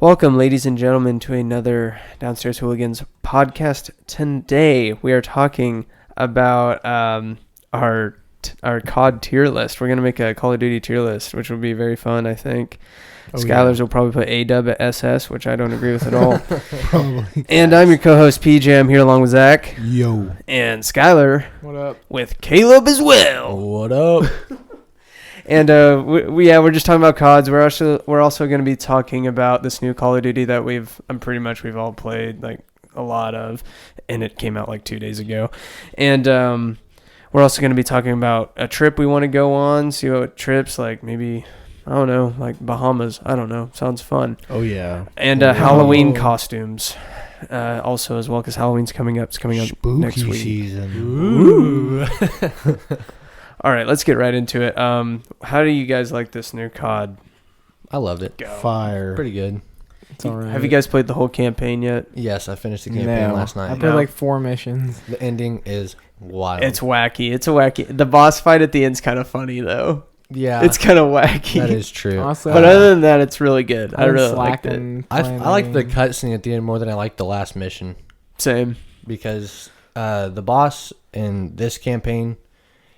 Welcome, ladies and gentlemen, to another Downstairs Hooligans podcast. Today, we are talking about our COD tier list. We're going to make a Call of Duty tier list, which will be very fun, I think. Skylar's will probably put A-Dub at SS, which I don't agree with at all. Probably. And I'm your co-host, PJ. I'm here along with Zach. Yo. And Skylar. What up? With Caleb as well. What up? And we're just talking about CODs. We're also going to be talking about this new Call of Duty that we've all played like a lot of, and it came out like 2 days ago. And we're also going to be talking about a trip we want to go on. See what trips, like maybe, I don't know, like Bahamas. I don't know. Sounds fun. Oh yeah. And Halloween costumes, also as well, because Halloween's coming up. It's coming up Spooky next week. season. Ooh. All right, let's get right into it. How do you guys like this new COD? I loved it. Go. Fire. Pretty good. It's all right. Have you guys played the whole campaign yet? Yes, I finished the campaign last I night. played No. like 4 missions. The ending is wild. It's wacky. The boss fight at the end's kind of funny though. yeah, It's kind of wacky. that is true. Honestly, But other than that, it's really good. I really liked it. I like the cutscene at the end more than I like the last mission Same. because the boss in this campaign,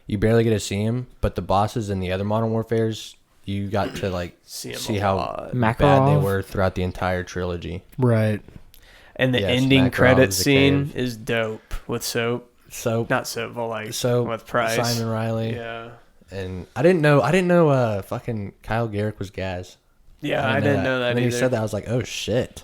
you barely get to see him, but the bosses in the other Modern Warfares, you got to like see how bad they were throughout the entire trilogy. Right. And the Yes, ending Makarov credit is the scene cave. is dope with Soap. So Not Soap, but like So with Price. Simon Riley, Yeah. and I didn't know fucking Kyle Garrick was Gaz. Yeah, I didn't know that and then either. he said that, I was like, oh shit.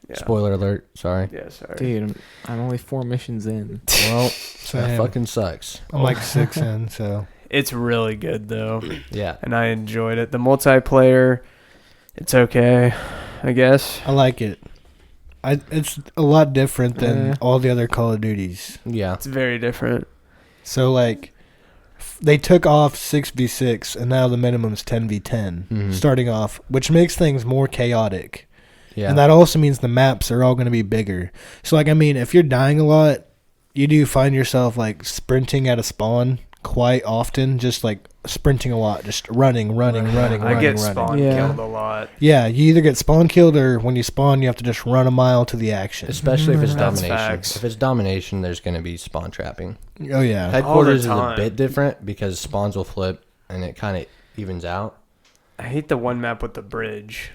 Yeah. Spoiler alert. Sorry. Yeah, sorry. Dude, I'm only 4 missions in. Well, Same. that fucking sucks. I'm like 6 in, so. It's really good though, Yeah. and I enjoyed it. The multiplayer, it's okay, I guess. I like it. It's a lot different than Yeah. all the other Call of Duties. Yeah. It's very different. So like, they took off 6v6 and now the minimum is 10v10 Mhm. starting off, which makes things more chaotic. Yeah. And that also means the maps are all going to be bigger. So like, I mean, if you're dying a lot, you do find yourself like sprinting at a spawn quite often, just like sprinting a lot, just running. I get spawn Yeah. killed a lot. Yeah, you either get spawn killed or when you spawn, you have to just run a mile to the action. Especially if it's That's domination. facts. If it's domination, there's going to be spawn trapping. Oh yeah, Headquarters is a time. bit different because spawns will flip and it kind of evens out. I hate the one map with the bridge.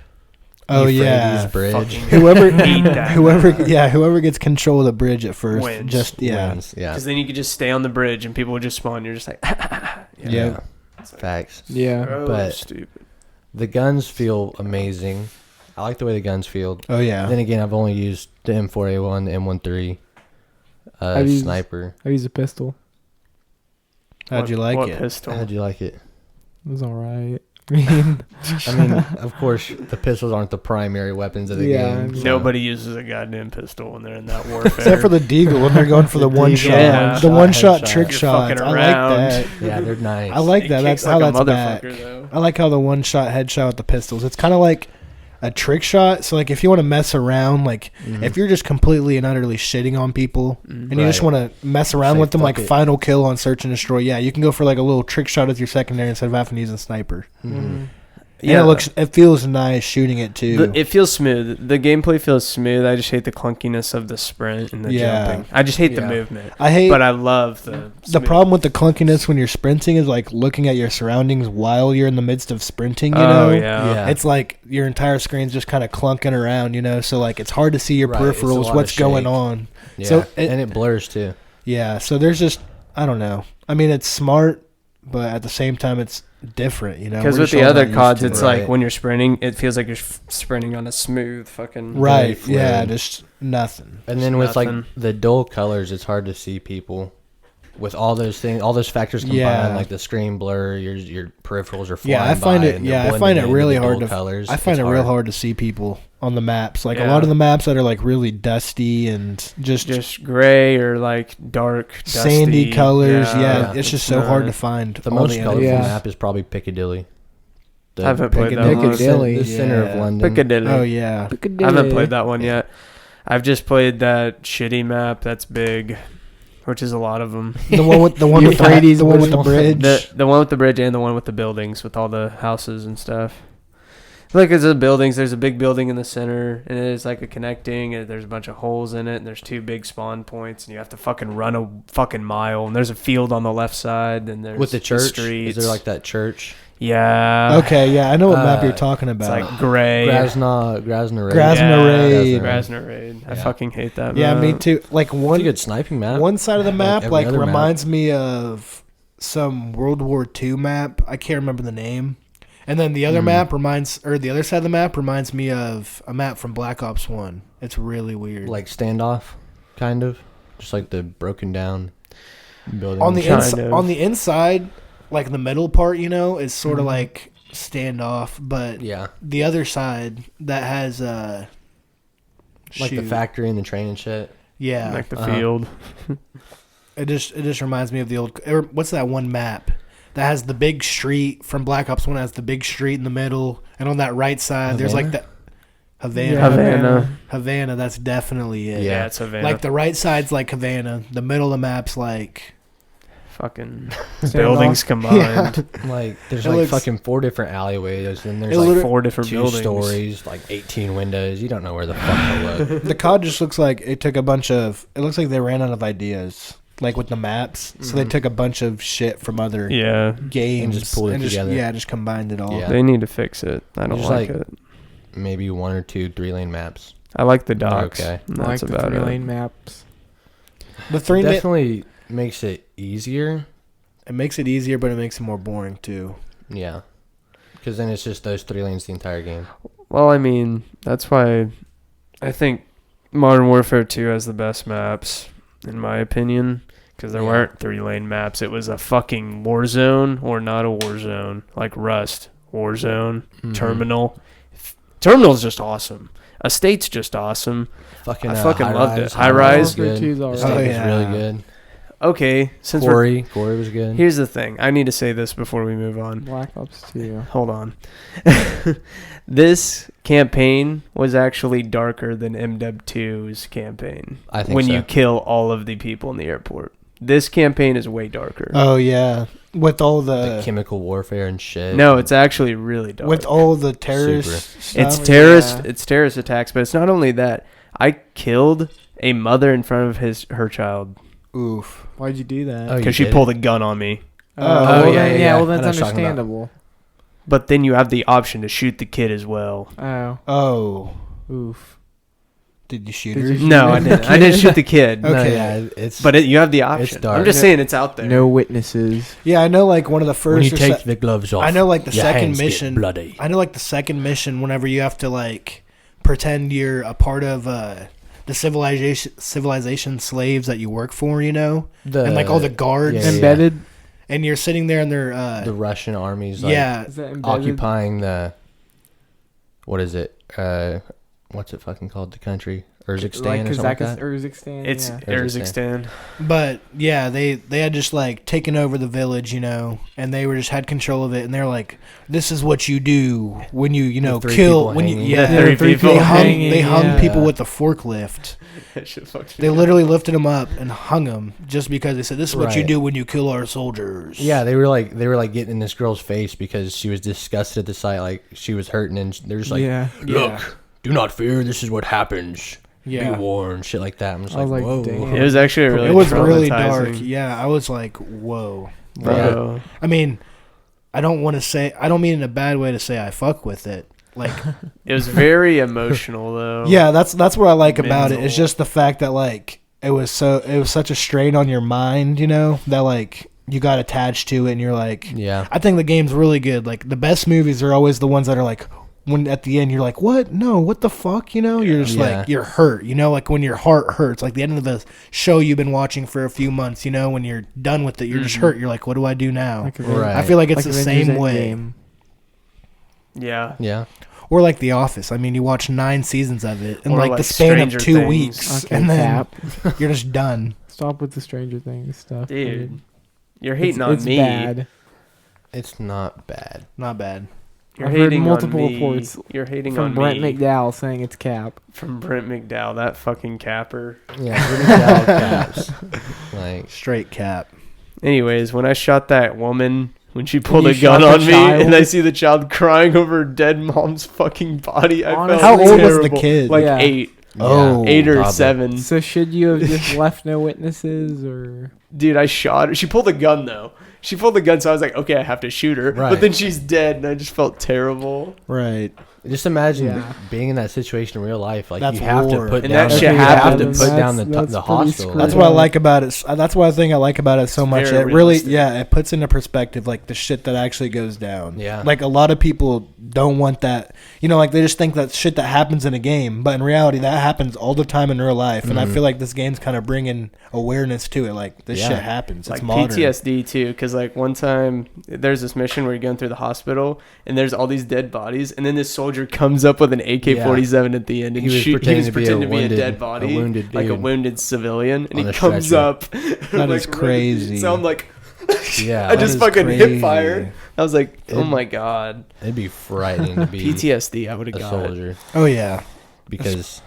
oh Euphrates yeah. Bridge. Fucking Whoever, hate that whoever, map. yeah, whoever gets control of the bridge at first, Wins. just yeah, Wins. Yeah. Because then you could just stay on the bridge and people would just spawn. You're just like, Yeah. It's like, Facts. Yeah. oh, But- stupid. The guns feel amazing. I like the way the guns feel. Oh yeah. Then again, I've only used the M4A1, the M13, I've used- sniper. I used a pistol. How'd you like what it? Pistol? How'd you like it? It was alright. I mean, I mean, of course, the pistols aren't the primary weapons of the Yeah, game. so- Nobody uses a goddamn pistol when they're in that warfare. Except for the Deagle when they're going for the one shot, Yeah. the one shot headshot. trick You're shots. fucking I like around. that. Yeah, they're nice. I like It that. kicks That's how like a that's back. motherfucker, though. I like how the one shot headshot with the pistols. It's kind of like a trick shot. So like if you want to mess around, like Mhm. if you're just completely and utterly shitting on people and you just Right. want to mess around Say, with them, like fuck it. final kill on search and destroy. Yeah, you can go for like a little trick shot as your secondary instead of having to use a sniper. Mhm. Yeah, And it feels nice shooting it too. It feels smooth. The gameplay feels smooth. I just hate the clunkiness of the sprint and the Yeah. jumping. I just hate the Yeah. movement. I hate But I love the smooth. problem with the clunkiness when you're sprinting is like looking at your surroundings while you're in the midst of sprinting. You Oh know, yeah. Yeah. it's like your entire screen's just kind of clunking around. You know, so like it's hard to see your Right, it's a peripherals, lot of what's going shake. on. Yeah. So and it blurs too. Yeah, so there's just I don't know. I mean, it's smart, but at the same time, it's different. You know, Because We're with just the all other not used CODs, to it's it. Right. like when you're sprinting, it feels like you're sprinting on a smooth fucking. right. very Yeah, fluid. just nothing. And then Just with nothing. like the dull colors, it's hard to see people. With all those things, all those factors combined, Yeah. like the screen blur, your peripherals are flying Yeah, I find by it. and they're Yeah, I blending find it into really the hard dull to. colors. I find It's it real hard to see people on the maps. Like a Yeah. lot of the maps that are like really dusty and just gray or like dark, sandy dusty. colors. Yeah, Yeah. it's just so hard to not- find. The all most the colorful Yeah. map is probably Piccadilly. The I haven't played that one. Piccadilly. The center of Yeah. London. Piccadilly. Oh yeah, I haven't played that one yet. I've just played that shitty map that's big, which is a lot of them. the one with the one with Euphrates the one with the Bridge. bridge. The one with the bridge and the one with the buildings with all the houses and stuff. Like, it's the buildings. There's a big building in the center, and it's like a connecting, and there's a bunch of holes in it, and there's 2 big spawn points, and you have to fucking run a fucking mile, and there's a field on the left side, and there's with the church. streets. Is there like that church? Yeah. Okay, yeah, I know what map you're talking about. It's like gray. Grasna Raid. Grasna Raid. I fucking hate that map. Yeah, me too. Like It's a good sniping map. One side of the map Like every other reminds me of some World War II map. I can't remember the name. And then the other the other side of the map reminds me of a map from Black Ops 1. It's really weird. Like standoff, kind of. Just like the broken down building. On the inside, like the middle part, is sort of like standoff, but the other side that has like the factory and the train and shit. Yeah, like the field. It just reminds me of the old. What's that one map that has the big street from Black Ops 1? Has the big street in the middle, and on that right side, there's like that Havana. That's definitely it. Yeah, it's Havana. Like the right side's like Havana. The middle of the map's like fucking buildings combined. Yeah. Like there's like fucking 4 different alleyways, and there's like 4 different 2 buildings. Stories, like 18 windows. You don't know where the fuck to look. The COD just looks like it took a bunch of. It looks like they ran out of ideas, like with the maps. So they took a bunch of shit from other games and just pulled it together. Just combined it all. Yeah. They need to fix it. I don't like it. Maybe 1 or 2 3-lane maps. I like the docks. Okay, I like the 3-lane maps. The 3 definitely makes it easier. It makes it easier, but it makes it more boring too. Yeah, because then it's just those 3 lanes the entire game. Well, I mean, that's why I think Modern Warfare 2 has the best maps, in my opinion, because there weren't 3-lane maps. It was a fucking war zone or not a war zone, like Rust, war zone, Terminal. Terminal's just awesome. Estate's just awesome. I fucking loved it. High Rise. Estate was really good. Okay, since Quarry was good. Here's the thing. I need to say this before we move on. Black Ops 2. Hold on. This campaign was actually darker than MW2's campaign. I think when you kill all of the people in the airport. This campaign is way darker. Oh, yeah. With all the chemical warfare and shit. No, it's actually really dark. With all the terrorist stuff. It's terrorist attacks, but it's not only that. I killed a mother in front of her child. Oof. Why'd you do that? Because she pulled a gun on me. Well, that's understandable. But then you have the option to shoot the kid as well. Oh. Oof. Did you shoot her? No, I didn't. I didn't shoot the kid. Okay. No, you have the option. It's dark. I'm just saying it's out there. No witnesses. Yeah, I know like one of the first... When you take the gloves off, I know like the second mission... bloody. I know like the second mission whenever you have to like pretend you're a part of... the civilization slaves that you work for, and like all the guards embedded, and you're sitting there and they're the Russian armies, occupying the what is it? What's it fucking called? The country Urzikstan or something like that. Urzikstan. It's Urzikstan. But yeah, they had just like taken over the village, and they were just had control of it, and they're like, "This is what you do when you kill when you they hung people with the forklift." They literally lifted them up and hung them just because they said, "This is what you do when you kill our soldiers." Yeah, they were like getting in this girl's face because she was disgusted at the sight, like she was hurting, and they're just like, "Look, do not fear. This is what happens." Be warned, shit like that. I'm just like, whoa. Damn. It was actually really dark. Yeah, I was like, whoa. Bro. I mean, I don't mean in a bad way to say I fuck with it. Like, it was very emotional though. Yeah, that's what I like about it. It's just the fact that like it was such a strain on your mind, that like you got attached to it, and you're like, I think the game's really good. Like the best movies are always the ones that are like, when at the end you're like, what? No, what the fuck? You're just like, you're hurt. Like when your heart hurts. Like the end of the show you've been watching for a few months. When you're done with it, you're just hurt. You're like, what do I do now? I feel like it's the same way. Yeah. Or like The Office. I mean, you watch 9 seasons of it in like the span of 2 weeks, and then you're just done. Stop with the Stranger Things stuff, dude. You're hating on me. Bad. It's not bad. Not bad. I've heard multiple reports. You're hating from on Brent me. McDowell saying it's cap. From Brent McDowell, that fucking capper. Yeah, Brent McDowell caps. Like straight cap. Anyways, when I shot that woman when she pulled a gun on me, and I see the child crying over her dead mom's fucking body. I felt how old terrible. was the kid? Like 8. Oh, 8 or probably. 7. So should you have just left no witnesses, or? Dude, I shot her. She pulled a gun though. She pulled the gun, so I was like, okay, I have to shoot her. Right. But then she's dead, and I just felt terrible. Right. Just imagine being in that situation in real life. Like That's you have war. to put And down. that shit You have to happens. put down the That's hostile. That's what I like about it. That's what I think I like about it so much. It very really, realistic. it puts into perspective like the shit that actually goes down. Yeah. Like a lot of people don't want that. Like they just think that shit that happens in a game, but in reality, that happens all the time in real life. And I feel like this game's kind of bringing awareness to it. Like this shit happens. It's Like modern. PTSD too, because like one time there's this mission where you're going through the hospital, and there's all these dead bodies, and then this soldier comes up with an AK-47 at the end, and He was pretending to be a dead body, wounded like a dude wounded civilian, and on he a comes stretcher. up. That is crazy. So I'm like, Yeah, I that just is fucking crazy. hip fired. I was like, oh my god, it'd be frightening to be PTSD. I would have a got. soldier Oh yeah. because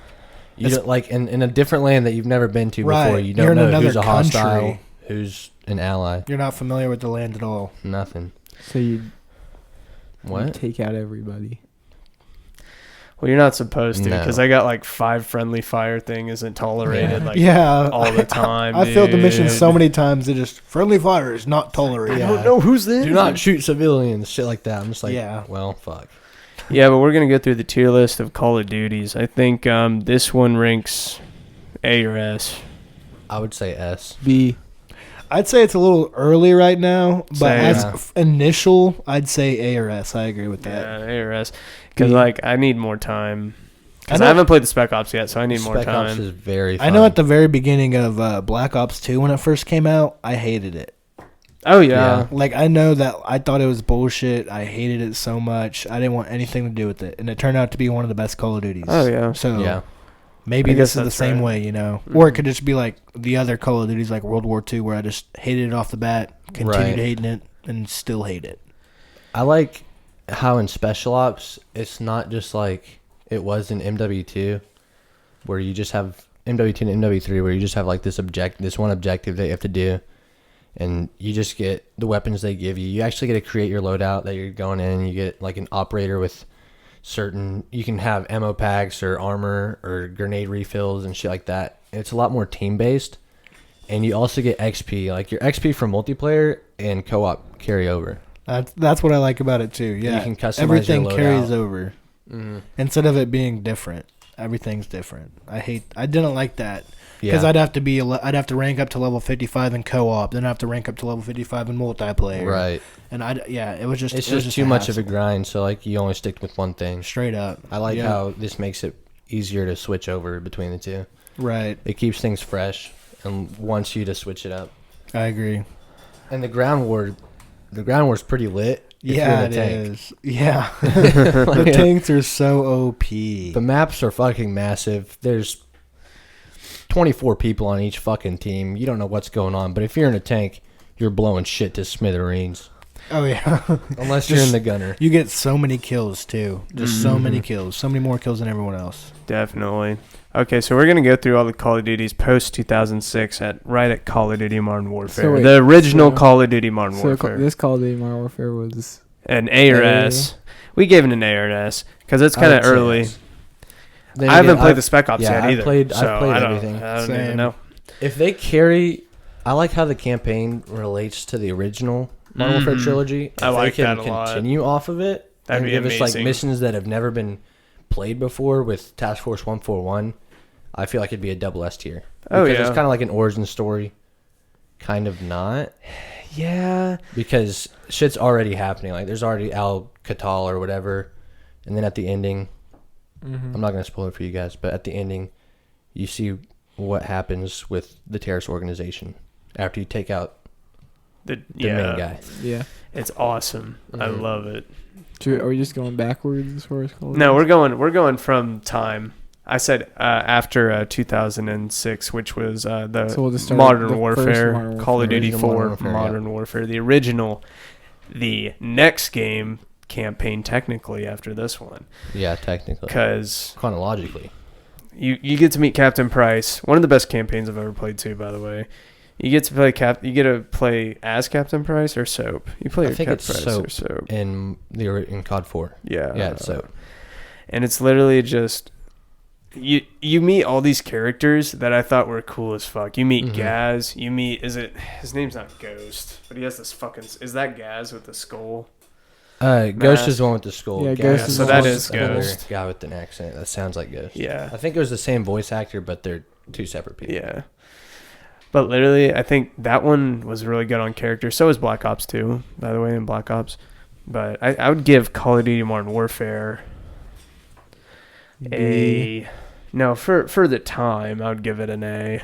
you don't, like in a different land that you've never been to before. Right. You You're don't in know who's another a hostile, country. who's an ally. You're not familiar with the land at all. Nothing. So you What? take out everybody. Well, you're not supposed to, No. because I got like 5 friendly fire thing isn't tolerated like Yeah. all the time. I failed the mission dude. so many times. It just friendly fire is not tolerated. I don't know who's this. Do not shoot civilians. Shit like that. I'm just like, Yeah. well, fuck. Yeah, but we're gonna go through the tier list of Call of Duties. I think this one ranks A or S. I would say S. B. I'd say it's a little early right now, but Same. as Yeah. initial, I'd say A or S. I agree with that. Yeah, A or S. Because like I need more time. Because I I know- haven't played the Spec Ops yet, so I need more Spec Ops time. is very fun. I know at the very beginning of Black Ops 2 when it first came out, I hated it. Oh yeah. Like I know that I thought it was bullshit. I hated it so much. I didn't want anything to do with it, and it turned out to be one of the best Call of Duties. Oh yeah. So Yeah. maybe I this guess is the that's same right. way, or it could just be like the other Call of Duties, like World War II, where I just hated it off the bat, continued Right. hating it, and still hate it. I like how in Special Ops, it's not just like it was in MW2, where you just have MW2 and MW3, where you just have like this one objective that you have to do, and you just get the weapons they give you. You actually get to create your loadout that you're going in. You get like an operator with certain. You can have ammo packs or armor or grenade refills and shit like that. It's a lot more team based, and you also get XP. Like your XP from multiplayer and co-op carry over. That's what I like about it too. Yeah, You can customize everything your carries loadout. over instead of it being different. Everything's different. I didn't like that because Yeah. I'd have to rank up to level 55 in co-op, then I have to rank up to level 55 in multiplayer. Right. And it was just It's it was just too much of a hassle. grind, so like you only stick with one thing. Straight up. I like Yeah. how this makes it easier to switch over between the two. Right. It keeps things fresh and wants you to switch it up. I agree. And the ground war's pretty lit. if you're Yeah, in a it tank. is. Yeah. The tanks are so OP. The maps are fucking massive. There's 24 people on each fucking team. You don't know what's going on, but if you're in a tank, you're blowing shit to smithereens. Oh yeah. Unless you're in the gunner. You get so many kills too. Just so Mm-hmm. many kills. So many more kills than everyone else. Definitely. Okay, so we're gonna go through all the Call of Duties post 2006 right at Call of Duty Modern Warfare, So wait, the original so- Call of Duty Modern So Warfare, this Call of Duty Modern Warfare was an A or S. We gave it an A or an S because it's I kind would of say early. yes. Then I haven't again, played the Spec Ops yet I've either. played so I don't, everything. I don't Same. even know. If they carry, I like how the campaign relates to the original Modern Warfare trilogy. If I like they can that a lot. continue off of it, That'd and be give us like amazing. missions that have never been played before with Task Force 141. I feel like it'd be a double S tier. Oh, Because yeah. it's kind of like an origin story, kind of not, Yeah. because shit's already happening. Like there's already Al Qatal or whatever, and then at the ending, I'm not gonna spoil it for you guys, but at the ending, you see what happens with the terrorist organization after you take out The the main guy. yeah. It's awesome. I Mhm. love it. Are we just going backwards as far as Call of No, Duty? we're going from time. I said after 2006, which was the So we'll just start Modern the Warfare, first Modern Call of Warfare. Duty Original 4, Modern Warfare, Modern Warfare, the original, the next game campaign technically after this one, Yeah, technically, because chronologically. you get to meet Captain Price, one of the best campaigns I've ever played too, by the way. You get to play You get to play as Captain Price or Soap. You play. I think Captain it's Price Soap or Soap in COD 4. Yeah. Yeah, it's Soap. And it's literally just you meet all these characters that I thought were cool as fuck. You meet Gaz. You meet his name's not Ghost, but he has this fucking. Is that Gaz with the skull? Ghost is the one with the skull. Yeah, Ghost Ghost is so that is Ghost. Guy with an accent. That sounds like Ghost. Yeah. I think it was the same voice actor, but they're two separate people. Yeah. But literally, I think that one was really good on character. So is Black Ops 2, by the way, in Black Ops. But I would give Call of Duty Modern Warfare for the time, I would give it an A.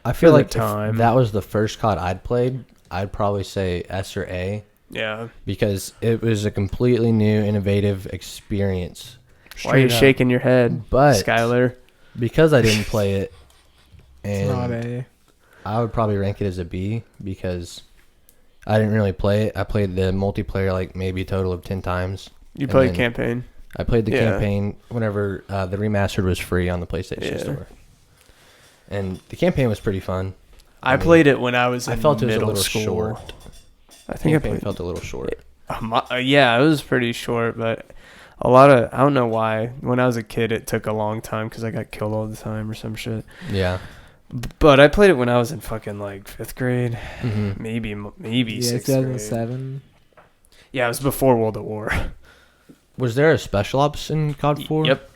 I feel like if that was the first COD I'd played, I'd probably say S or A. Yeah. Because it was a completely new, innovative experience. Why are you shaking your head, Skylar? Because I didn't play it, it's not A. I would probably rank it as a B because I didn't really play it. I played the multiplayer like maybe a total of 10 times. You played campaign? I played the campaign whenever the remastered was free on the PlayStation Store. And the campaign was pretty fun. I played it when I was in felt it was a middle little school. Short. I think I felt a little short. Yeah, it was pretty short, but a lot of, I don't know why. When I was a kid, it took a long time because I got killed all the time or some shit. Yeah. But I played it when I was in fucking like 5th grade, maybe 6th 2007. grade. Yeah, it was before World at War. Was there a special ops in COD 4? Yep.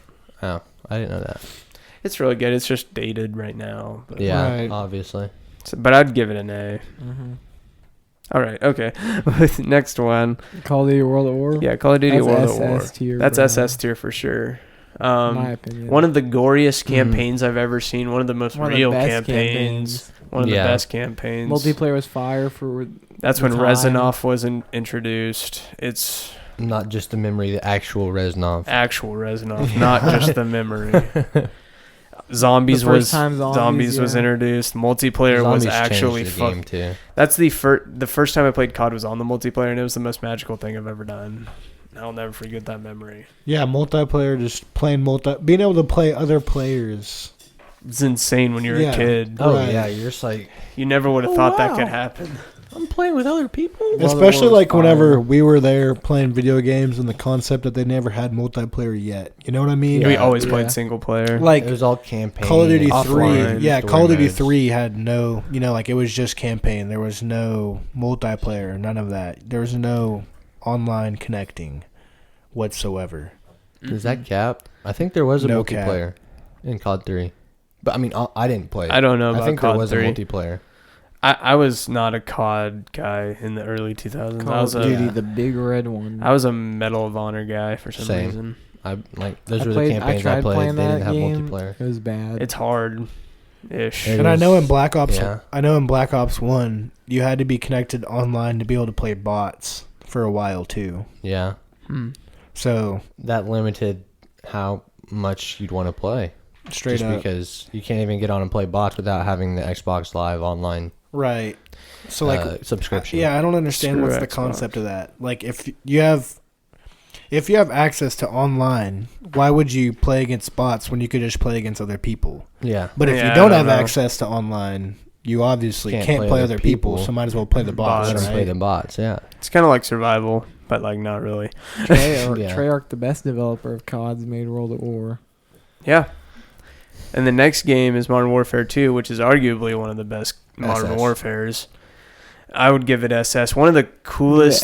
Oh, I didn't know that. It's really good. It's just dated right now. But yeah, obviously. But I'd give it an A. All right, okay. Next one. Call of Duty World at War? Yeah, Call of Duty World at War. Tier, that's bro. SS tier for sure. My opinion. One of the goriest campaigns I've ever seen. One of the most real campaigns. One of the best campaigns. Multiplayer was fire for. That's when Rezanov was introduced. It's not just the memory, the actual Reznov. Actual Reznov, not just the memory. Zombies was introduced. Multiplayer was actually fun too. That's the first time I played COD was on the multiplayer, and it was the most magical thing I've ever done. I'll never forget that memory. Yeah, multiplayer, just playing being able to play other players. It's insane when you're a kid. Oh yeah, you're just like you never would have thought that could happen. I'm playing with other people. Especially like whenever we were there playing video games and the concept that they never had multiplayer yet. You know what I mean? Yeah, we always played single player. Like it was all campaign. Call of Duty 3. Offline, yeah, Call of Duty 3 had no, like it was just campaign. There was no multiplayer, none of that. There was no online connecting whatsoever. Does that cap? I think there was a multiplayer in COD 3. But I mean, I didn't play it. I don't know about COD 3. I think there was a multiplayer. I was not a COD guy in the early 2000s. Call of Duty, the big red one. I was a Medal of Honor guy for some reason. Those were the campaigns I played. They didn't have multiplayer. It was bad. It's hard-ish. And I know in Black Ops, I know in Black Ops 1, you had to be connected online to be able to play bots for a while too. Yeah. So that limited how much you'd want to play. Straight up. Because you can't even get on and play bots without having the Xbox Live online. Right. So like subscription. Yeah, I don't understand what's the concept of that. Like if you have access to online, why would you play against bots when you could just play against other people? Yeah. But if you don't have access to online, you obviously can't play other people, so might as well play the bots. Right? Play the bots, yeah. It's kind of like survival, but like not really. Treyarch, the best developer of CODs, made World at War. Yeah. And the next game is Modern Warfare 2, which is arguably one of the best Modern Warfares. I would give it SS. One of the coolest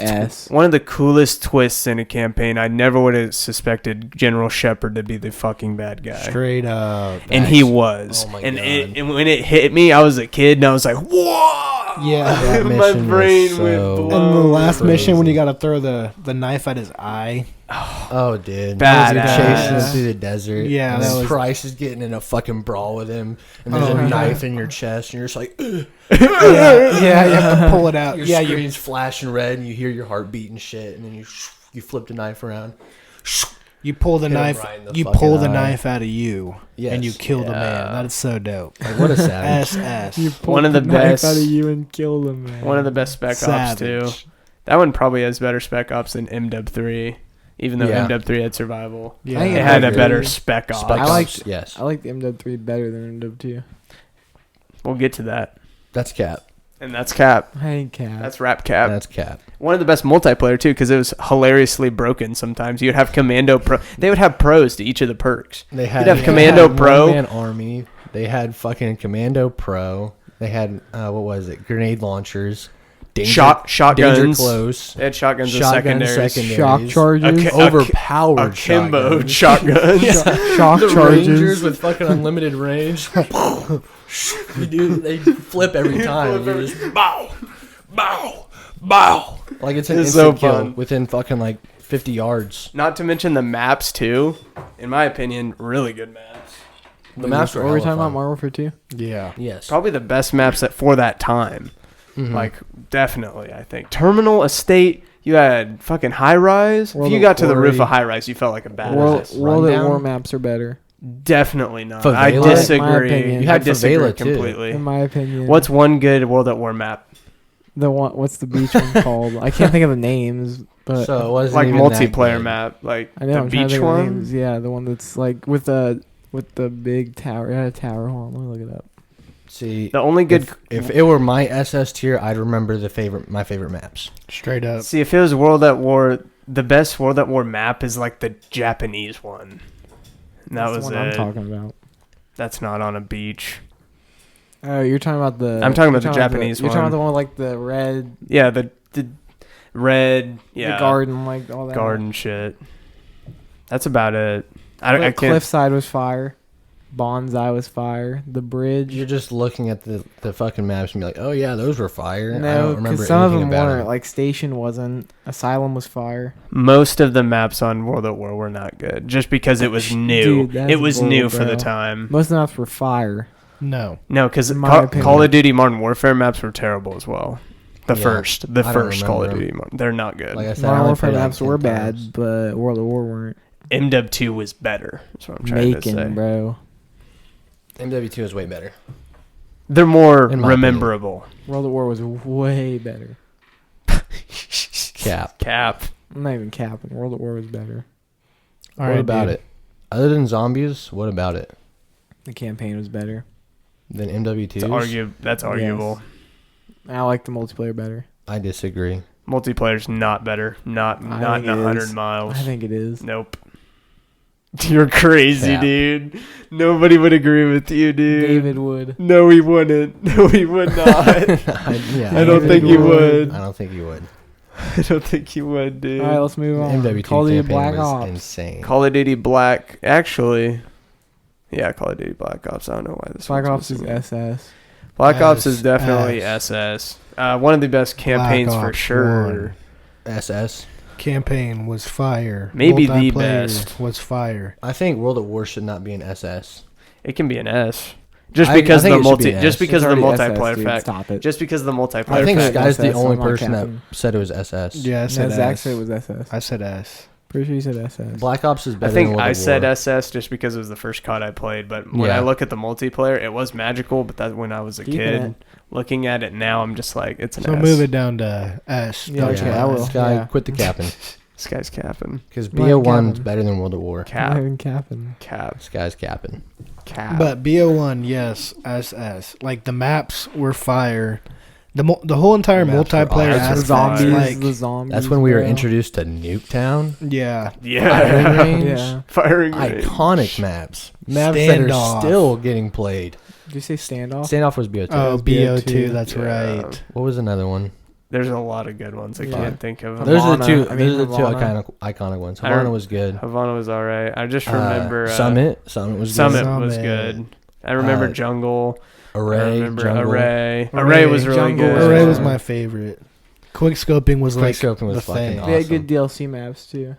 twists in a campaign. I never would have suspected General Shepard to be the fucking bad guy. Straight up. And he was. Oh my God. And when it hit me, I was a kid, and I was like, whoa! Yeah. My brain went blown. And the last mission when you got to throw the knife at his eye. Oh, dude. Badass. Chasing him through the desert. Yeah. And then Price is getting in a fucking brawl with him. And there's a knife in your chest. And you're just like, ugh. Yeah, you have to pull it out. Your screen's flashing red. And you hear your heart beating shit. And then you flip the knife around. You pull the knife. You pull the knife out of you. Yes. And you kill the man. That is so dope. Like, what a savage. SS. You pull one of the best out of you and kill the man. One of the best Spec Ops too. That one probably has better Spec Ops than MW3. Even though MW3 had survival, it had a better Spec Ops. I liked the MW3 better than MW2. We'll get to that. That's cap. And that's cap. I ain't cap. That's rap cap. That's cap. One of the best multiplayer too, because it was hilariously broken. Sometimes you'd have Commando Pro. They would have pros to each of the perks. They had. You'd have Commando Pro. One-man army. They had fucking Commando Pro. They had what was it? Grenade launchers. Shotguns. Danger close. They had shotguns as secondaries. Shock charges. Overpowered akimbo shotguns. shotguns. Shock The charges. Rangers with fucking unlimited range. Dude, they flip every time. You just bow, bow, bow. Like it's an It's instant so kill fun. within fucking like 50 yards. Not to mention the maps too. In my opinion, really good maps. The maps What were were we hella talking about? fun. Modern Warfare 2? Yeah. Yes. Probably the best maps for that time. Mhm. Like definitely, I think Terminal Estate. You had fucking High Rise. World If you of got to the roof Glory. of High Rise, you felt like a badass. World at Rundown? War maps are better, Definitely not. Favela? I In my disagree. opinion. You had I disagree Favela, too. completely. in my opinion. What's one good World at War map? the one? What's the beach one called? I can't think of the names, but So it wasn't Like even that multiplayer good. map, like I know the I'm trying to beach think of the one. names. Yeah, the one that's like with the big tower. It had a tower. Hold on, let me look it up. See, The only good. if it were my SS tier, I'd remember my favorite maps. Straight up. See, if it was World at War, the best World at War map is like the Japanese one. And that That's was the one it. I'm talking about. That's not on a beach. Oh, you're talking about the. I'm talking you're about the Japanese You're talking one. about the one with like the red, Yeah, the red. Yeah, the garden, like all that. garden shit. That's about it. I Like, can't. Cliffside was fire. Bonsai was fire. The bridge. You're just looking at the fucking maps and be like, oh yeah, those were fire. I No, don't remember because some of anything them about weren't. Like Station wasn't. Asylum was fire. Most of the maps on World at War were not good, just because it was new. Dude, that's it was bull, new for the bro. time. Most of the maps were fire. No. No, because In my opinion. Call of Duty Modern Warfare maps were terrible as well. The Yeah, first I don't Call of remember Duty, they're not good. Like I said, I Modern only Warfare played like maps 10 were times. bad, but World of War weren't. MW2 was better. That's what I'm trying to say. Making, bro. MW2 is way better. They're more In my rememberable. World of War was way better. Cap. Cap. I'm not even capping. World of War was better. All What right, about dude. it? Other than zombies, what about it? The campaign was better. Than MW2? That's arguable. I like the multiplayer better. I disagree. Multiplayer's not better. Not I in think it 100 is. miles. I think it is. Nope. You're crazy, Cap. dude. Nobody would agree with you, dude. David would. No, he wouldn't. No, he would not. I don't think he would. I don't think you would. I don't think he would, dude. All right, let's move on. MW2 Call of Duty campaign Black was Ops. insane. Call of Duty Black. Actually, yeah, Call of Duty Black Ops. I don't know why this Black one's Ops is missing. SS. Black Ops is S, definitely S. SS. One of the best campaigns for Ops sure. 1. SS. Campaign was fire. Maybe the Multiplayer best. was fire. I think World at War should not be an SS. It can be an S. Just I because think the it should be an just S. because It's of the already SS, multiplayer dude. fact. Stop it. Just because of the multiplayer I think fact. Sky's the SS, only I'm not person that capping. said it was SS. Yeah, I No, said Zach S. said it was SS. I said S. Pretty sure you said SS. Black Ops is I better think than World I at said War. SS just because it was the first COD I played. But when Yeah. I look at the multiplayer, it was magical. But that's when I was a Keeping kid. it. Looking at it now, I'm just like, it's an So S. move it down to S. Yeah, Don't okay, you? I will. Sky, Yeah. quit the capping. This guy's capping. Because Not BO1 is capping. better than World at War. I'm not Cap. even capping. Cap. Sky's capping. Cap. But BO1, yes, SS. Like the maps were fire. The whole entire Maps were multiplayer awesome. The That's zombies, like the zombies. That's when we were bro. introduced to Nuketown. yeah, yeah. Firing range. Yeah. Firing range. Iconic maps. Maps that are Standoff. still getting played. Did you say standoff? Standoff was BO2. Oh, was BO2. BO2. That's Yeah. right. What was another one? There's a lot of good ones. I Yeah. can't think of them. Those are the Havana. two. I mean, Those are the two Havana. iconic ones. I don't- Havana was good. Havana was all right. I just remember Summit. Summit was Summit good. was Summit. good. I remember Uh, Jungle. I Array. remember Jungle. Array. Array. Array was really Jungle good. was Array fun. was my favorite. Quick scoping was like Quickscoping was the fucking thing. awesome. They had good DLC maps too.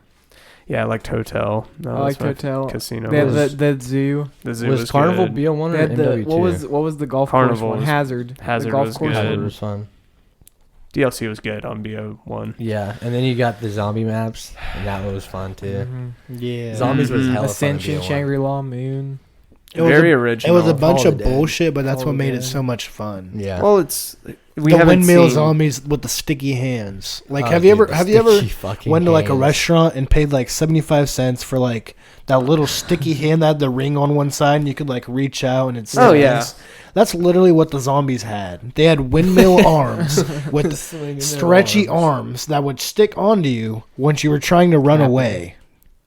Yeah, I liked Hotel. That I was liked my Hotel. Casino. They had was- the zoo. The zoo Was was Carnival good. BO1 They or had the MW2? what was the golf Carnival course one? was- Hazard. Hazard the golf was course good. Hazard one. was fun. DLC was good on BO1. Yeah, and then you got the zombie maps, and that was fun too. Mhm. Yeah. Zombies was Mhm. hella Ascension, fun. Shangri-La, Moon. It was Very a- original. It was a bunch Call of of the Dead. bullshit, but that's Call what of made the it Dead. so much fun. Yeah. Well, it's we the haven't windmill seen. zombies with the sticky hands. Like, Oh, have you dude, ever the have you ever sticky fucking went to like a hands. restaurant and paid like 75 cents for like that little sticky hand that had the ring on one side, and you could like reach out and it's. Oh yeah. That's literally what the zombies had. They had windmill arms with stretchy arms that would stick onto you once you were trying to run away.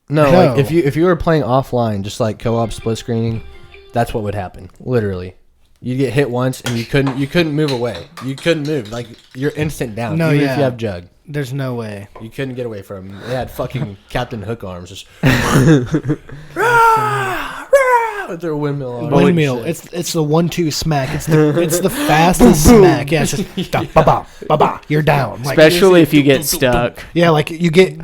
No, like if you were playing offline, just like co-op split screening, that's what would happen. Literally, you'd get hit once and you couldn't move away. You couldn't move. Like you're instant down. No, even if you have Jug. There's no way. You couldn't get away from them. They had fucking Captain Hook arms just with their windmill arms. Windmill. It's the 1-2 smack. It's the fastest smack. Yeah, it's just ba ba. You're down. Like, especially if you get stuck. Yeah, like you get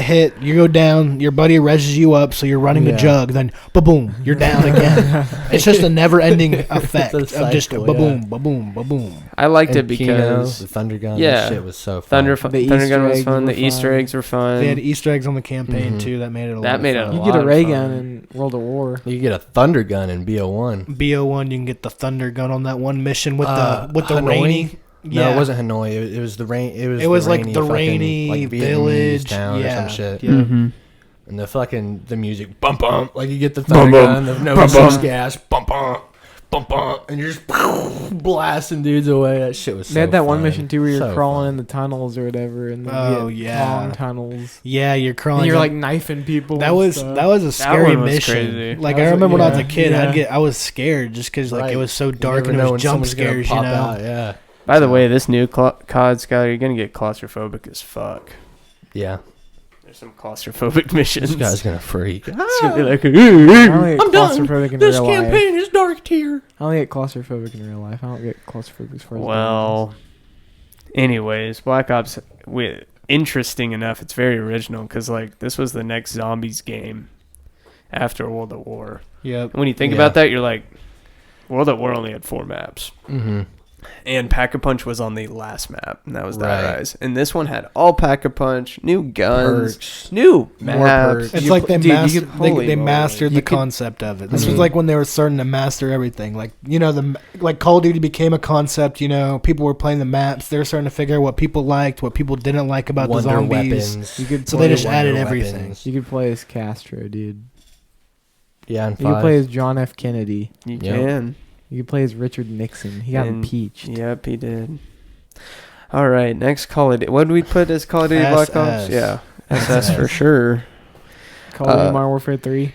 hit, you go down, your buddy reses you up, so you're running the Jug, then ba-boom, you're down again. It's just a never-ending effect of just ba-boom, ba-boom, ba-boom. I liked it because the Thunder Gun, that shit was so fun. Thunder Gun was fun. The Easter eggs were fun. They had Easter eggs on the campaign too. That made it a lot of fun. You get a ray gun in World of War. You get a Thunder Gun in BO1. BO1, you can get the Thunder Gun on that one mission with the rainy. No, it wasn't Hanoi. It was the rain. It was like the rainy village town or some shit. Yeah. Mm-hmm. And the music, bump bump. Like you get the Thunder Gun, the no gas, bump bump. Bump, bump, and you're just blasting dudes away. That shit was so They had that fun. one mission too where you're crawling fun. in the tunnels or whatever, and long tunnels. Yeah, you're crawling. And you're like knifing people. That was a scary mission. Crazy. Like I remember when I was a kid, I was scared just because like it was so dark and it was jump scares. You know. Out, yeah. By the way, this new COD, Skyler, you're gonna get claustrophobic as fuck. Yeah. There's some claustrophobic missions. This guy's gonna freak. It's gonna be like, I'm done. This campaign is dark tier. I only get claustrophobic in real life. I don't get claustrophobic as far as. Well, anyways, Black Ops. Interesting enough, it's very original because like this was the next zombies game after World at War. Yep. And when you think about that, you're like, World at War only had 4 maps. Mm-hmm. And Pack-a-Punch was on the last map, and that was that Rise. And this one had all Pack-a-Punch, new guns, perks, new maps. It's like they mastered the concept of it. This was like when they were starting to master everything. Like, you know, like Call of Duty became a concept, you know, people were playing the maps. They were starting to figure out what people liked, what people didn't like about the zombies. So they just added everything. You could play as Castro, dude. Yeah, and you could play as John F. Kennedy. You can. You could play as Richard Nixon. He got impeached. Yep, he did. All right, next Call of Duty. What did we put as Call of Duty Black Ops? Yeah, SS for sure. Call of Duty Modern Warfare 3.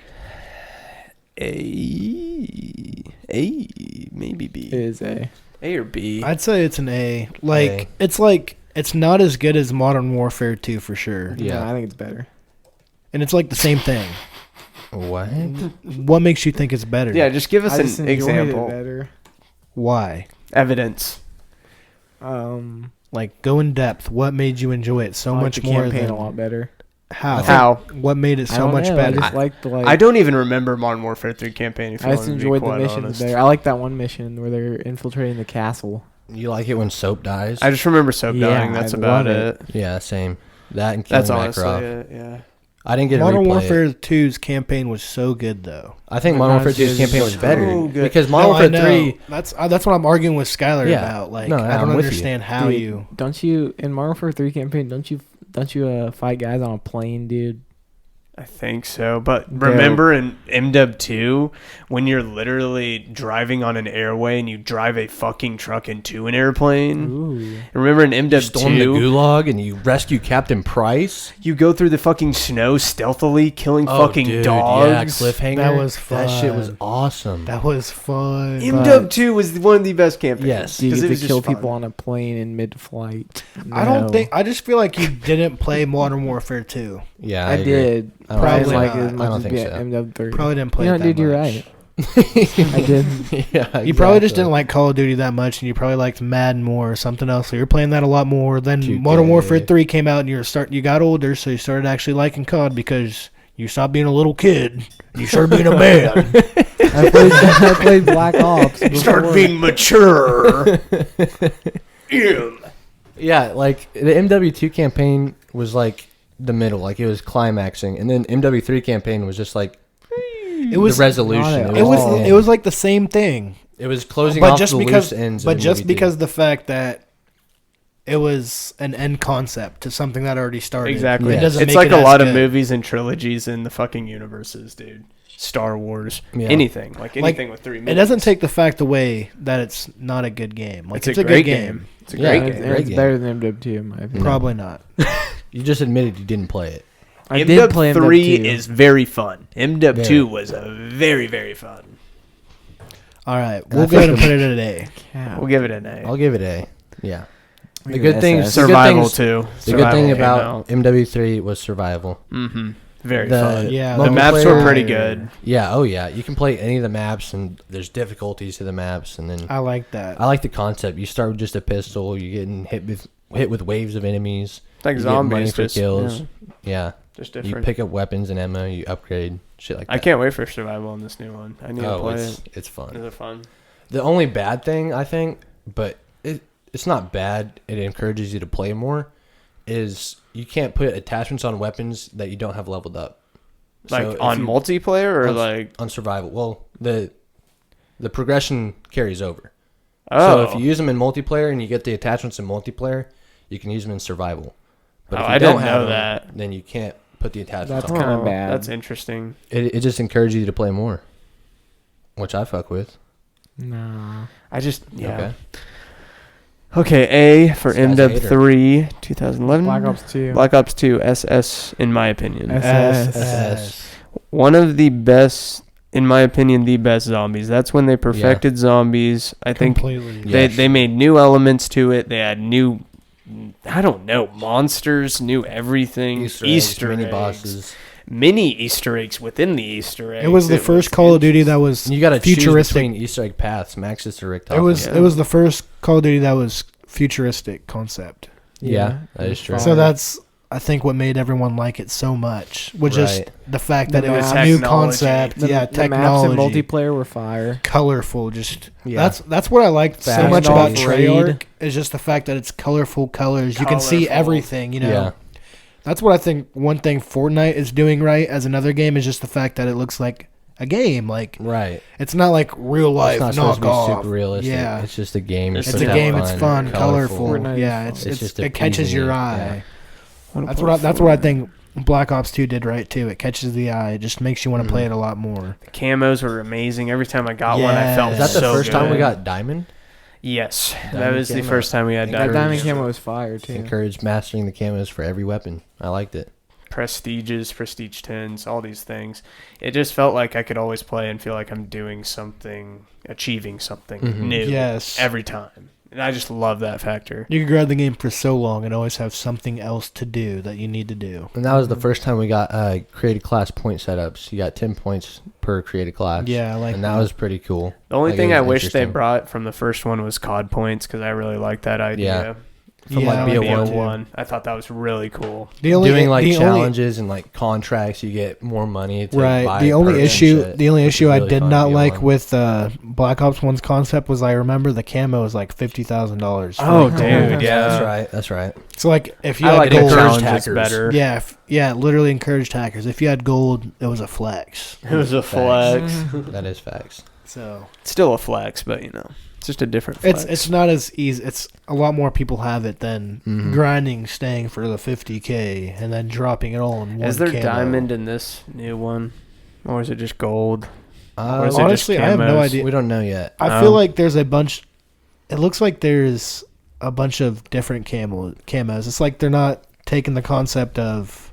A, maybe B. It is A. A or B? I'd say it's an A. It's not as good as Modern Warfare 2 for sure. Yeah, no, I think it's better. And it's like the same thing. What? What makes you think it's better? Yeah, just give us an example. It better. Why? Evidence. Like go in depth. What made you enjoy it so much more? Campaign a lot better. How? What made it so much better? I don't even remember Modern Warfare 3 campaign. I just enjoyed the missions there. I like that one mission where they're infiltrating the castle. You like it when Soap dies? I just remember Soap dying. That's about it. Yeah, same. That and killing honestly Makarov. it. Yeah. I didn't get Modern Warfare 2's campaign was so good though. I think Modern Warfare 2's campaign was better because Modern Warfare 3. That's what I'm arguing with Skylar about. Like I don't understand how you. Don't you in Modern Warfare 3 campaign? Don't you fight guys on a plane, dude? I think so, but remember in MW 2 when you're literally driving on an airway and you drive a fucking truck into an airplane? Ooh. Remember in MW 2 storm the Gulag and you rescue Captain Price? You go through the fucking snow stealthily killing fucking dogs. Yeah, cliffhanger. That was fun. That shit was awesome. That was fun. MW 2 was one of the best campaigns. Yes, you get to kill people on a plane in mid-flight. No. I just feel like you didn't play Modern Warfare 2. Yeah, I did. Probably like not. as much I don't as think so. MW3. Probably didn't play. You know, that dude, you're much. right. I did. Yeah, exactly. You probably just didn't like Call of Duty that much, and you probably liked Madden more or something else. So you're playing that a lot more. Then 2K. Modern Warfare 3 came out, and you got older, so you started actually liking COD because you stopped being a little kid. You started being a man. I played Black Ops. You started being mature. Yeah, like the MW2 campaign was like the middle, like it was climaxing, and then MW3 campaign was just like it was the resolution. It was like the same thing. It was closing off the loose ends. But just because the fact that it was an end concept to something that already started. Exactly. It doesn't It's make like it a as lot of good. movies and trilogies in the fucking universes, dude. Star Wars, anything with 3 movies. It doesn't take the fact away that it's not a good game. Like it's a great good game. It's a great game. It's better than MW2 in my opinion. Probably not. You just admitted you didn't play it. I did play MW3 MW2. is very fun. MW2 was a very, very fun. All right, we'll go ahead and put it at an A. Yeah. We'll give it an A. I'll give it A. Yeah. Maybe The good thing, SS. Survival too. The good thing Survival about MW3 was survival. Very The- fun. Yeah, The maps were pretty multiplayer- good. Yeah. Oh yeah. You can play any of the maps, and there's difficulties to the maps, and then I like that. I like the concept. You start with just a pistol. You're getting hit with waves of enemies. Like You get money zombies, for just, kills. Yeah. just You different. pick up weapons and ammo. You upgrade shit like that. I can't wait for survival in this new one. I need to play it. It's fun. Is it fun? The only bad thing I think, but it's not bad. It encourages you to play more. Is you can't put attachments on weapons that you don't have leveled up. Like So if on you- multiplayer or on- like on survival. Well, the progression carries over. oh So if you use them in multiplayer and you get the attachments in multiplayer, you can use them in survival. But if you I don't didn't have know them, that. then you can't put the attachments That's on. kinda bad. That's interesting. It just encourages you to play more, which I fuck with. No. I just Okay. Okay, A for This guy's a MW3 2011. Black Ops 2. Black Ops 2 SS in my opinion. SS. One of the best, in my opinion, the best zombies. That's when they perfected zombies. I think Completely. Yes. they made new elements to it. They had new, I don't know, monsters, new everything, Easter mini eggs, bosses. mini Easter eggs within the Easter eggs. It was the first Call of Duty that was You got to choose futuristic. between Easter egg paths. Max is direct. It was the first Call of Duty that was futuristic concept. Yeah, that is true. So that's I think what made everyone like it so much was just Right. the fact The that it was maps. new Technology. concept. The yeah, maps technology. and multiplayer were fire. Colorful, just Yeah. that's what I liked so Fast much about and Treyarch is just the fact that it's colorful colors. You can see Colorful. everything, you know. Yeah. That's what I think one thing Fortnite is doing right as another game is just the fact that it looks like a game. Like Right. it's not like real life It's not supposed to be knockoff. super realistic. Yeah. It's just a game. It's It's to a have game. It's fun, colorful. Fortnite is Yeah, fun. it's just it catches appeasing your you, eye. Yeah. That's what I think Black Ops 2 did right too. It catches the eye. It just makes you want to play it a lot more. The camos were amazing. Every time I got one, I felt Is that the so first time we good. got Diamond? Yes, that Diamond was the camo. first time we had That That diamond. diamond camo was fire too. Encouraged mastering the camos for every weapon. I liked it. Prestiges, Prestige 10s, all these things. It just felt like I could always play and feel like I'm doing something, achieving something Mhm. new Yes. every time. And I just love that factor. You could grab the game for so long and always have something else to do that you need to do. And that was the first time we got created class point setups. You got 10 points per created class. Yeah, I like and that was pretty cool. The only Like, thing it I was wish they interesting. brought from the first one was COD points because I really like that idea. From Yeah, like I like that BO1. too. I thought that was really cool. The only Doing like the only- challenges and like contracts, you get more money to right. buy The only perks and issue, shit, the only which issue is I really did fun not to like get with Black Ops 1's concept was I remember the camo was like $50,000. Oh, dude, on. yeah. That's right. That's right. So like if you I had like gold, the encouraged challenges hackers. better. yeah, yeah, literally encouraged hackers. If you had gold, it was a flex. It was a Facts. flex. That is facts. So Still a flex, but you know, it's just a different flex. it's not as easy. It's a lot more people have it than Mhm. grinding, staying for the 50K, and then dropping it all in one. Is there camo. diamond in this new one? Or is it just gold? Or is it Honestly, just I have no camos? idea. We don't know yet. I feel like there's a bunch. It looks like there's a bunch of different camos. It's like they're not taking the concept of.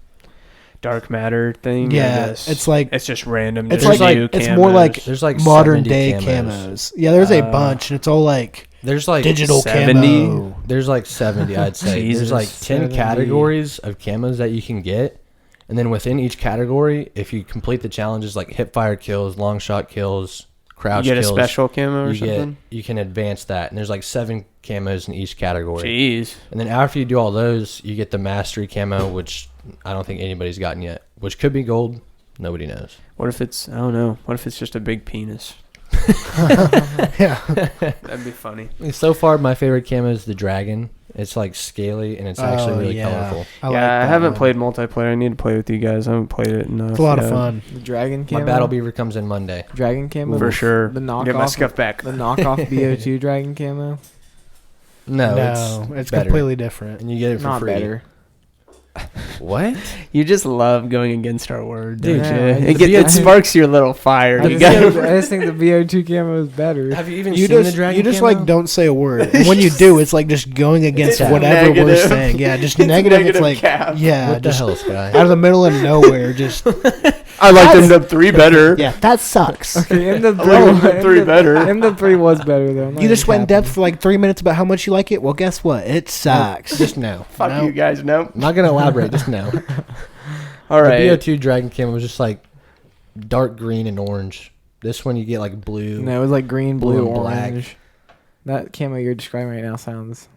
Dark matter thing? I Yeah, guess? it's like It's just random. it's just like new it's more camos. like There's like modern 70 day camos. Yeah, there's a bunch, and it's all like There's like digital 70? camo. There's like 70, I'd say. Jesus. There's like 10 70. categories of camos that you can get. And then within each category, if you complete the challenges like hip fire kills, long shot kills, crouch You get kills, a special camo or you something? you can advance that. And there's like 7 camos in each category. Jeez. And then after you do all those, you get the mastery camo, which I don't think anybody's gotten yet, which could be gold. Nobody knows. What if it's, I don't know, what if it's just a big penis? Yeah, That'd be funny. So far, my favorite camo is the dragon. It's like scaly and it's actually really colorful. I I that haven't one. played multiplayer. I need to play with you guys. I haven't played it enough. It's a lot of yet. fun. The dragon camo. My battle beaver comes in Monday. Dragon camo. For sure. The Get my knockoff. scuff back. The knockoff BO2 dragon camo. No, it's better. completely different. And you get it for Not free. better. What? You just love going against our word, don't Dude, you? yeah, It sparks your little fire. I You just think the BO2 camo is better. Have you even You seen just the dragon you just camo? like don't say a word, and when you do, it's like just going against It's whatever we're negative. saying. Yeah, just It's negative. It's negative like cap. yeah, What the just hell, Sky? out of the middle of nowhere. Just I like MW3 better. yeah, that sucks. Okay, I like MW3 better. MW3 was better though. You just went in depth for like 3 minutes about how much you like it. Well, guess what? It sucks. Just no. Fuck No. you guys, no. I'm not gonna elaborate. Just no. All right. The BO2 dragon camo was just like dark green and orange. This one you get like blue. No, it was like green, blue, and black. orange. That camo you're describing right now sounds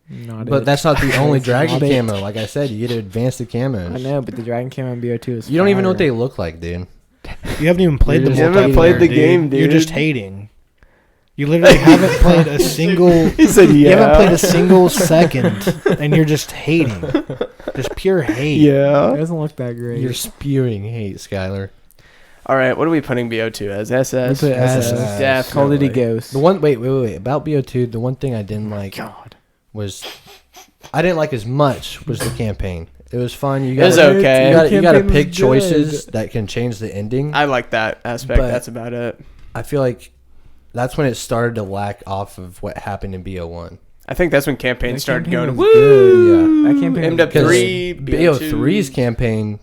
not But it. that's not the only dragon Not it. camo. Like I said, you get to advance the camos. I know, but the dragon camo and BO2 is You don't even know what fire. they look like, dude. You haven't even played the You haven't multiplayer, played the dude. game, You're dude. just hating. You literally haven't played a single. He said yeah. You haven't played a single second, and you're just hating. Just pure hate. It Yeah. doesn't look that great. You're spewing hate, Skylar. All right. What are we putting BO2 as? We SS. put SS. SS. Definitely. Call of Duty Ghost. The one, wait. About BO2, the one thing I didn't like God. was I didn't like as much was the campaign. It was fun. You It was got okay. you got to Campaign was pick good. choices that can change the ending. I like that aspect. But- That's about it. I feel like that's when it started to lack off of what happened in BO1. I think that's when campaigns That started campaign going. was Woo! Yeah. That campaign was MW3, BO3's campaign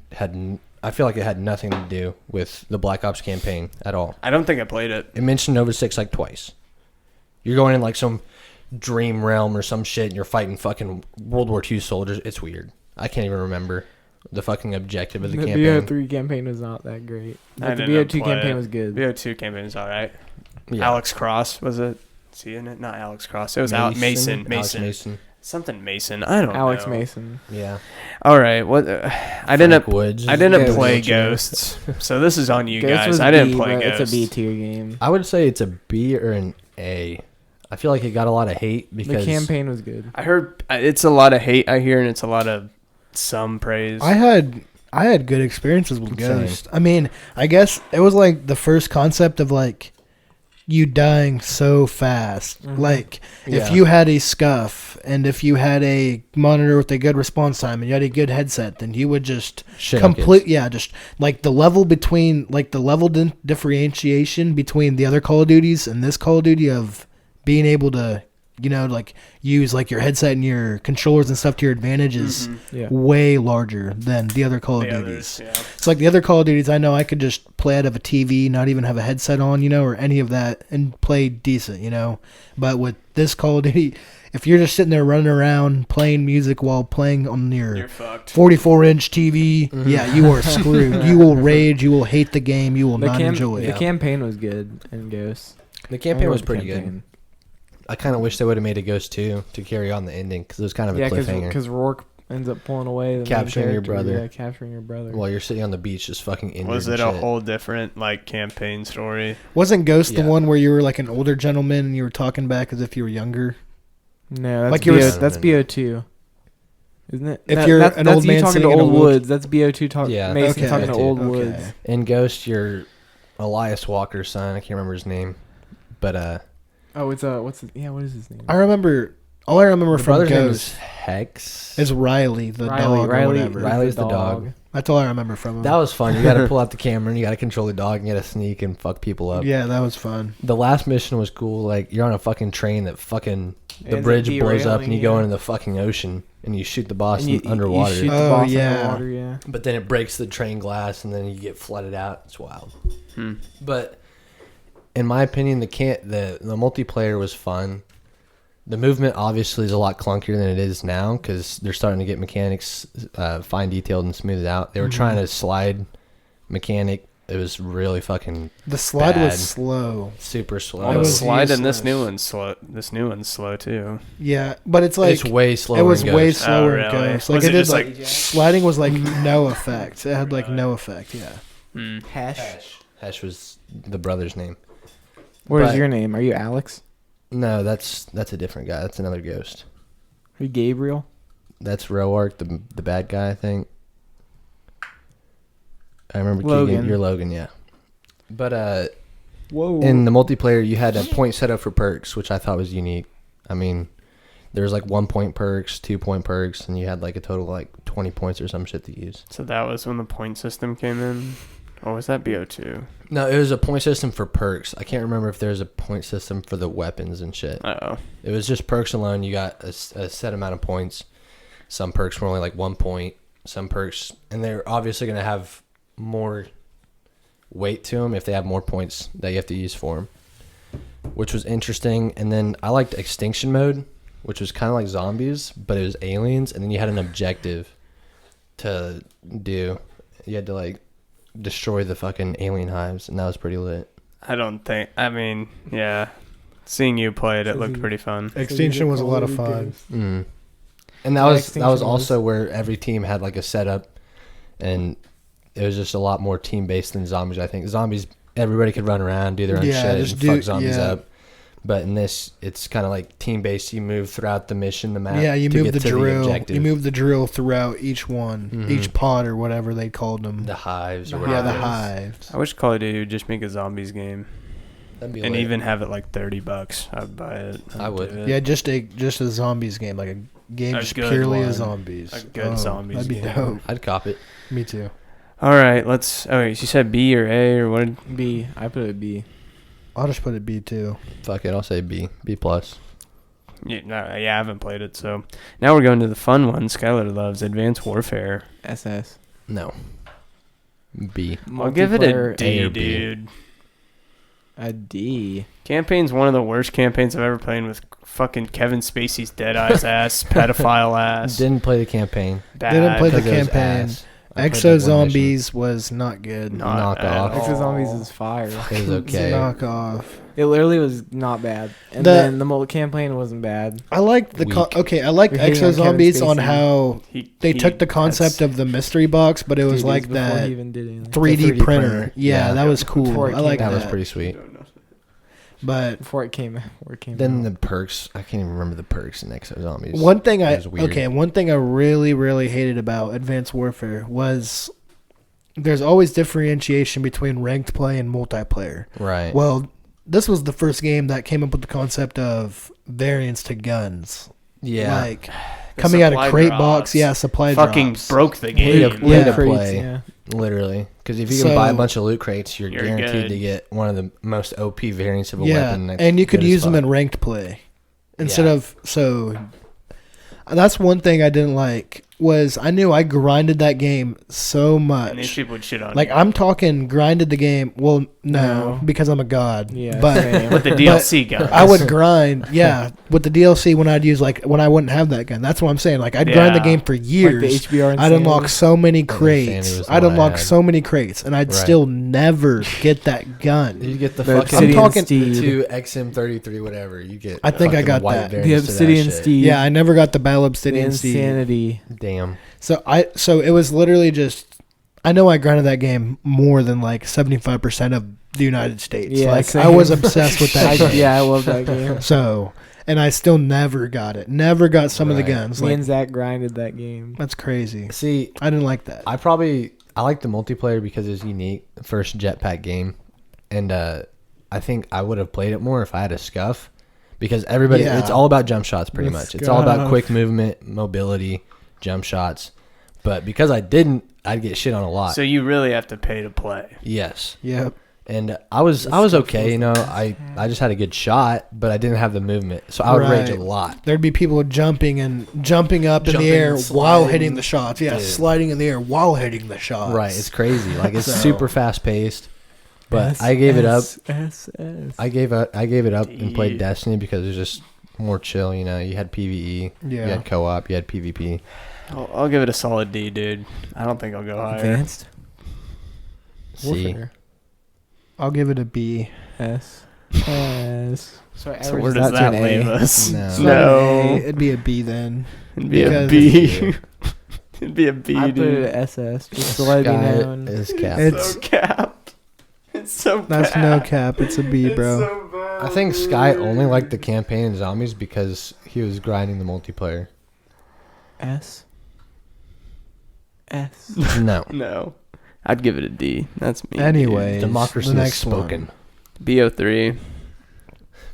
I feel like it had nothing to do with the Black Ops campaign at all. I don't think I played it. It mentioned Nova 6 like twice. You're going in like some dream realm or some shit and you're fighting fucking World War II soldiers. It's weird. I can't even remember the fucking objective of the campaign. BO3 campaign was not that great. I But the didn't BO2 play campaign it. was good. BO2 campaign is all right. Yeah. Alex Cross was it? Is he in it? Not Alex Cross. It was Mason. Alex Mason. Something Mason. I don't know. Alex Mason. Yeah. All right. What? I didn't. Frank Woods. I didn't Ghost. play Ghosts, so this is on you Ghost guys. was I didn't B, play but Ghosts. It's a B tier game. I would say it's a B or an A. I feel like it got a lot of hate because The campaign was good. I heard it's a lot of hate I hear, and it's a lot of some praise. I had good experiences with Same. Ghost. I mean, I guess it was like the first concept of like you dying so fast. Mhm. Like Yeah. if you had a scuff and if you had a monitor with a good response time and you had a good headset, then you would just shit on just like the level between like the level differentiation between the other Call of Duties and this Call of Duty of being able to, you know, like use like your headset and your controllers and stuff to your advantage is Yeah. way larger than the other Call of The Duties. others, yeah. It's like the other Call of Duties, I know I could just play out of a TV, not even have a headset on, you know, or any of that, and play decent, you know. But with this Call of Duty, if you're just sitting there running around playing music while playing on You're your fucked. 44-inch TV, yeah, you are screwed. You will rage, you will hate the game, you will not enjoy The it. campaign was good in Ghost. The campaign I was loved the pretty good. campaign. I kind of wish they would have made a Ghost 2 to carry on the ending because it was kind of a Yeah, cliffhanger. because Rourke ends up pulling away. The main Capturing your character. brother. Yeah, capturing your brother. While you're sitting on the beach just fucking injured Was and it a shit. whole different like campaign story? Wasn't Ghost Yeah. the one where you were like an older gentleman and you were talking back as if you were younger? No, that's Like you were- that's BO2. Isn't it? If you're an old you man talking sitting to in a Old wheel- Woods. That's BO2 talking. Yeah. Mason Okay. talking to Old Okay. Woods. In Ghost, you're Elias Walker's son. I can't remember his name. But Oh, it's what is his name? I remember, all I remember the from brother's name Ghost is Hex. is Riley, the dog or whatever. Riley's the dog. That's all I remember from him. That was fun. You got to pull out the camera and you got to control the dog and you got to sneak and fuck people up. Yeah, that was fun. The last mission was cool. Like you're on a fucking train that fucking the Ends bridge up blows up and you derailing, go yeah. into the fucking ocean and you shoot the boss And you underwater. shoot the Oh, boss yeah. underwater. Yeah. But then it breaks the train glass and then you get flooded out. It's wild. But in my opinion, the multiplayer was fun. The movement obviously is a lot clunkier than it is now because they're starting to get mechanics fine detailed and smoothed out. They were trying to slide mechanic. It was really fucking The slide bad. was slow. super slow. Well, It the was slide in this useless. new one's slow. This new one's slow too. Yeah, but it's like it's way slower. it was in way Ghost. slower Oh, in really? Ghost. Like Was it it did just like like- sliding was like no effect. It had like no effect. Yeah. Hesh was the brother's name. What is But- your name? Are you Alex? No, that's a different guy. That's another Ghost. Are you Gabriel? That's Roark, the bad guy, I think. I remember Logan. Keegan. You're Logan, yeah. But Whoa. in the multiplayer, you had a point set up for perks, which I thought was unique. I mean, There was like 1 point perks, 2 point perks, and you had like a total of like 20 points or some shit to use. So that was when the point system came in? Or was that BO2? No, it was a point system for perks. I can't remember if there was a point system for the weapons and shit. Uh-oh. It was just perks alone. You got a set amount of points. Some perks were only like 1 point. Some perks, and they're obviously going to have more weight to them if they have more points that you have to use for them, which was interesting. And then I liked Extinction Mode, which was kind of like zombies, but it was aliens, and then you had an objective to do. You had to like destroy the fucking alien hives, and that was pretty lit. Yeah. Seeing you play it looked pretty fun. Extinction was a lot of fun. Mm. And that was also where every team had like a setup, and it was just a lot more team based than zombies. I think zombies, everybody could run around, do their own shit, and fuck zombies up. But in this, it's kind of like team based. You move throughout the mission, the map. Yeah, you to move get the to drill. objective. You move the drill throughout each one, each pod or whatever they called them. The hives. Or Yeah, whatever. the hives. I wish Call of Duty would just make a zombies game. That'd be And lit. even have it like $30. I'd buy it. I would. do it. Yeah, just a zombies game, like a game A just good purely one. of zombies. A good zombies That'd be game. dope. I'd cop it. Me too. All right, let's. Oh, wait, you said B or A or what? B. I put it B. I'll just put it B too. Fuck it. I'll say B. B plus. Yeah, I haven't played it, so now we're going to the fun one. Skylar loves Advanced Warfare. SS. No. B. I'll give it a Multiplayer, D, A or B. dude. A D. Campaign's one of the worst campaigns I've ever played with fucking Kevin Spacey's dead eyes ass, pedophile ass. Didn't play the campaign. Bad. Didn't play the Because it was campaign. ass. I played Exo that one mission. Zombies was not good. Not Knock at off. all. Exo Zombies is fire. It was okay. Knock off. It literally was not bad. And The- then the campaign wasn't bad. I liked the Weak. I liked You're hating Exo on Kevin Zombies on Spacey. how they took the concept that's- of the mystery box, but it was Dude, like before he that even did anything. 3D, 3D printer. printer. Yeah, Yeah. that was cool. Before it I like came that. That was pretty sweet. But Before it came Then out. the perks. I can't even remember the perks in Exo Zombies. one thing It was weird. one thing I really really hated about Advanced Warfare was there's always differentiation between ranked play and multiplayer. Right. Well, this was the first game that came up with the concept of variants to guns. yeah. Like coming out of supply crate drops box, yeah, supply fucking drops. broke the Way game. to- way to crates, play. yeah. Literally. Because if you can buy a So- bunch of loot crates, you're You're guaranteed good. to get one of the most OP variants of a Yeah, weapon. that's and you could good as use them fuck. in ranked play instead Yeah. of that's one thing I didn't like was I knew I grinded that game so And these much. people would shit on Like you. I'm talking grinded the game. Well, no, No. because I'm a god. Yeah, but same. with the DLC gun. I would grind, yeah, with the DLC when I'd use when I wouldn't have that gun. That's what I'm saying. Like I'd grind the Yeah. game for years. Like the HBR I'd unlock Insanity. so many Insanity crates. was the I'd one I unlock had. so many crates, and I'd Right. still never get that gun. You get the The fucking I'm talking- Obsidian Steed. 2 XM33, whatever. You get. I think I fucking got white that. variants The to that Obsidian shit. Steed. Yeah, I never got the Battle The Obsidian Steed. Insanity. Damn. So it was literally just. I know I grinded that game more than like 75% of the United States. Yeah, like same. I was obsessed with that. game. I love that game. So, and I still never got it. Never got some of the Right. guns. Me Like and Zach grinded that game. that's crazy. See, I didn't like that. I like the multiplayer because it's unique. First jetpack game. And I think I would have played it more if I had a scuff. Because everybody, Yeah. it's all about jump shots pretty The much. It's all about scuff. quick movement, mobility, jump shots. But because I didn't, I'd get shit on a lot. So you really have to pay to play. Yes. Yep. And I was okay, you know. I just had a good shot, but I didn't have the movement. So I would rage a Right. lot. There'd be people jumping up in the Jumping, air while sliding. hitting the shots. Yeah, Dude. sliding in the air while hitting the shots. Right, it's crazy. Like it's So- super fast paced. But I gave it up. SS. I gave it up and D. played Destiny because it was just more chill, you know. You had PvE, you Yeah. had co-op, you had PvP. I'll give it a solid D, dude. I don't think I'll go higher. Advanced. C. Warfare. I'll give it a B. S. S. So, So where does that leave us? No. It's No. not an A, it'd be a B then. It'd be a Because- B. It'd be a B, I put dude. it at SS just to let it be Sky known. is cap. It's- so cap. It's so That's bad. no cap. It's a B, bro. It's so bad. I think Sky only liked the campaign and zombies because he was grinding the multiplayer. S. S. No. No. I'd give it a D. That's me. Anyways, Democracy the is next spoken. BO3.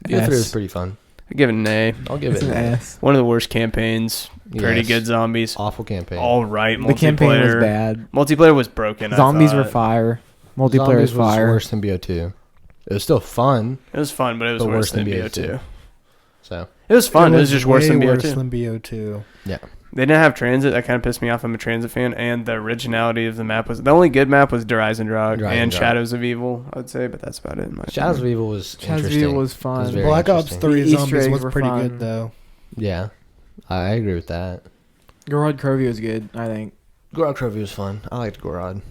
BO3 was S. pretty fun. I give it an A. I'll give it an an S. One of the worst campaigns. Pretty Yes. good zombies. Awful campaign. All right. The campaign was bad. Multiplayer was broken. Zombies I were thought. fire. Multiplayer Zombies was fire. worse than BO2. It was still fun. It was fun, but it was But worse than BO2. So It was fun. It was just worse than way BO2. worse than BO2. yeah, They didn't have transit. That kind of pissed me off. I'm a transit fan, and the originality of the map was the only good map was Dreisendrag and Dreisendrag. Shadows of Evil. I would say, but that's about it. In my Shadows of opinion. Evil was Shadows of interesting. Evil was fun. very Black Ops interesting. 3 The Easter Zombies eggs was were pretty fun. good though. Yeah, I agree with that. Gorod Crovey was good, I think. Gorod Trophy was fun. I liked Gorod.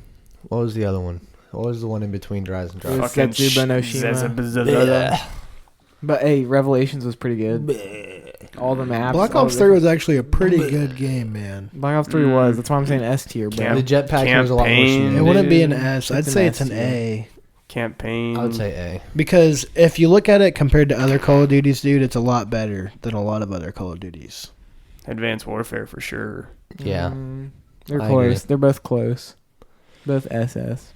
What was the other one? What was the one in between Dries and Dries? Fucking Setsuba no Shima. Zezabazazada. But hey, Revelations was pretty good. All the maps. Black all Ops the 3 was different- actually a pretty good game, man. Black Ops 3 was. That's why I'm saying S tier, bro. The jetpack was a lot worse Campaign. than It it. wouldn't be an Dude, S. I'd it's an say it's S an tier. A. Campaign. I would say A. Because if you look at it compared to other Call of Duties, dude, it's a lot better than a lot of other Call of Duties. Advanced Warfare for sure. Yeah. They're I close. agree. They're both close. Both SS.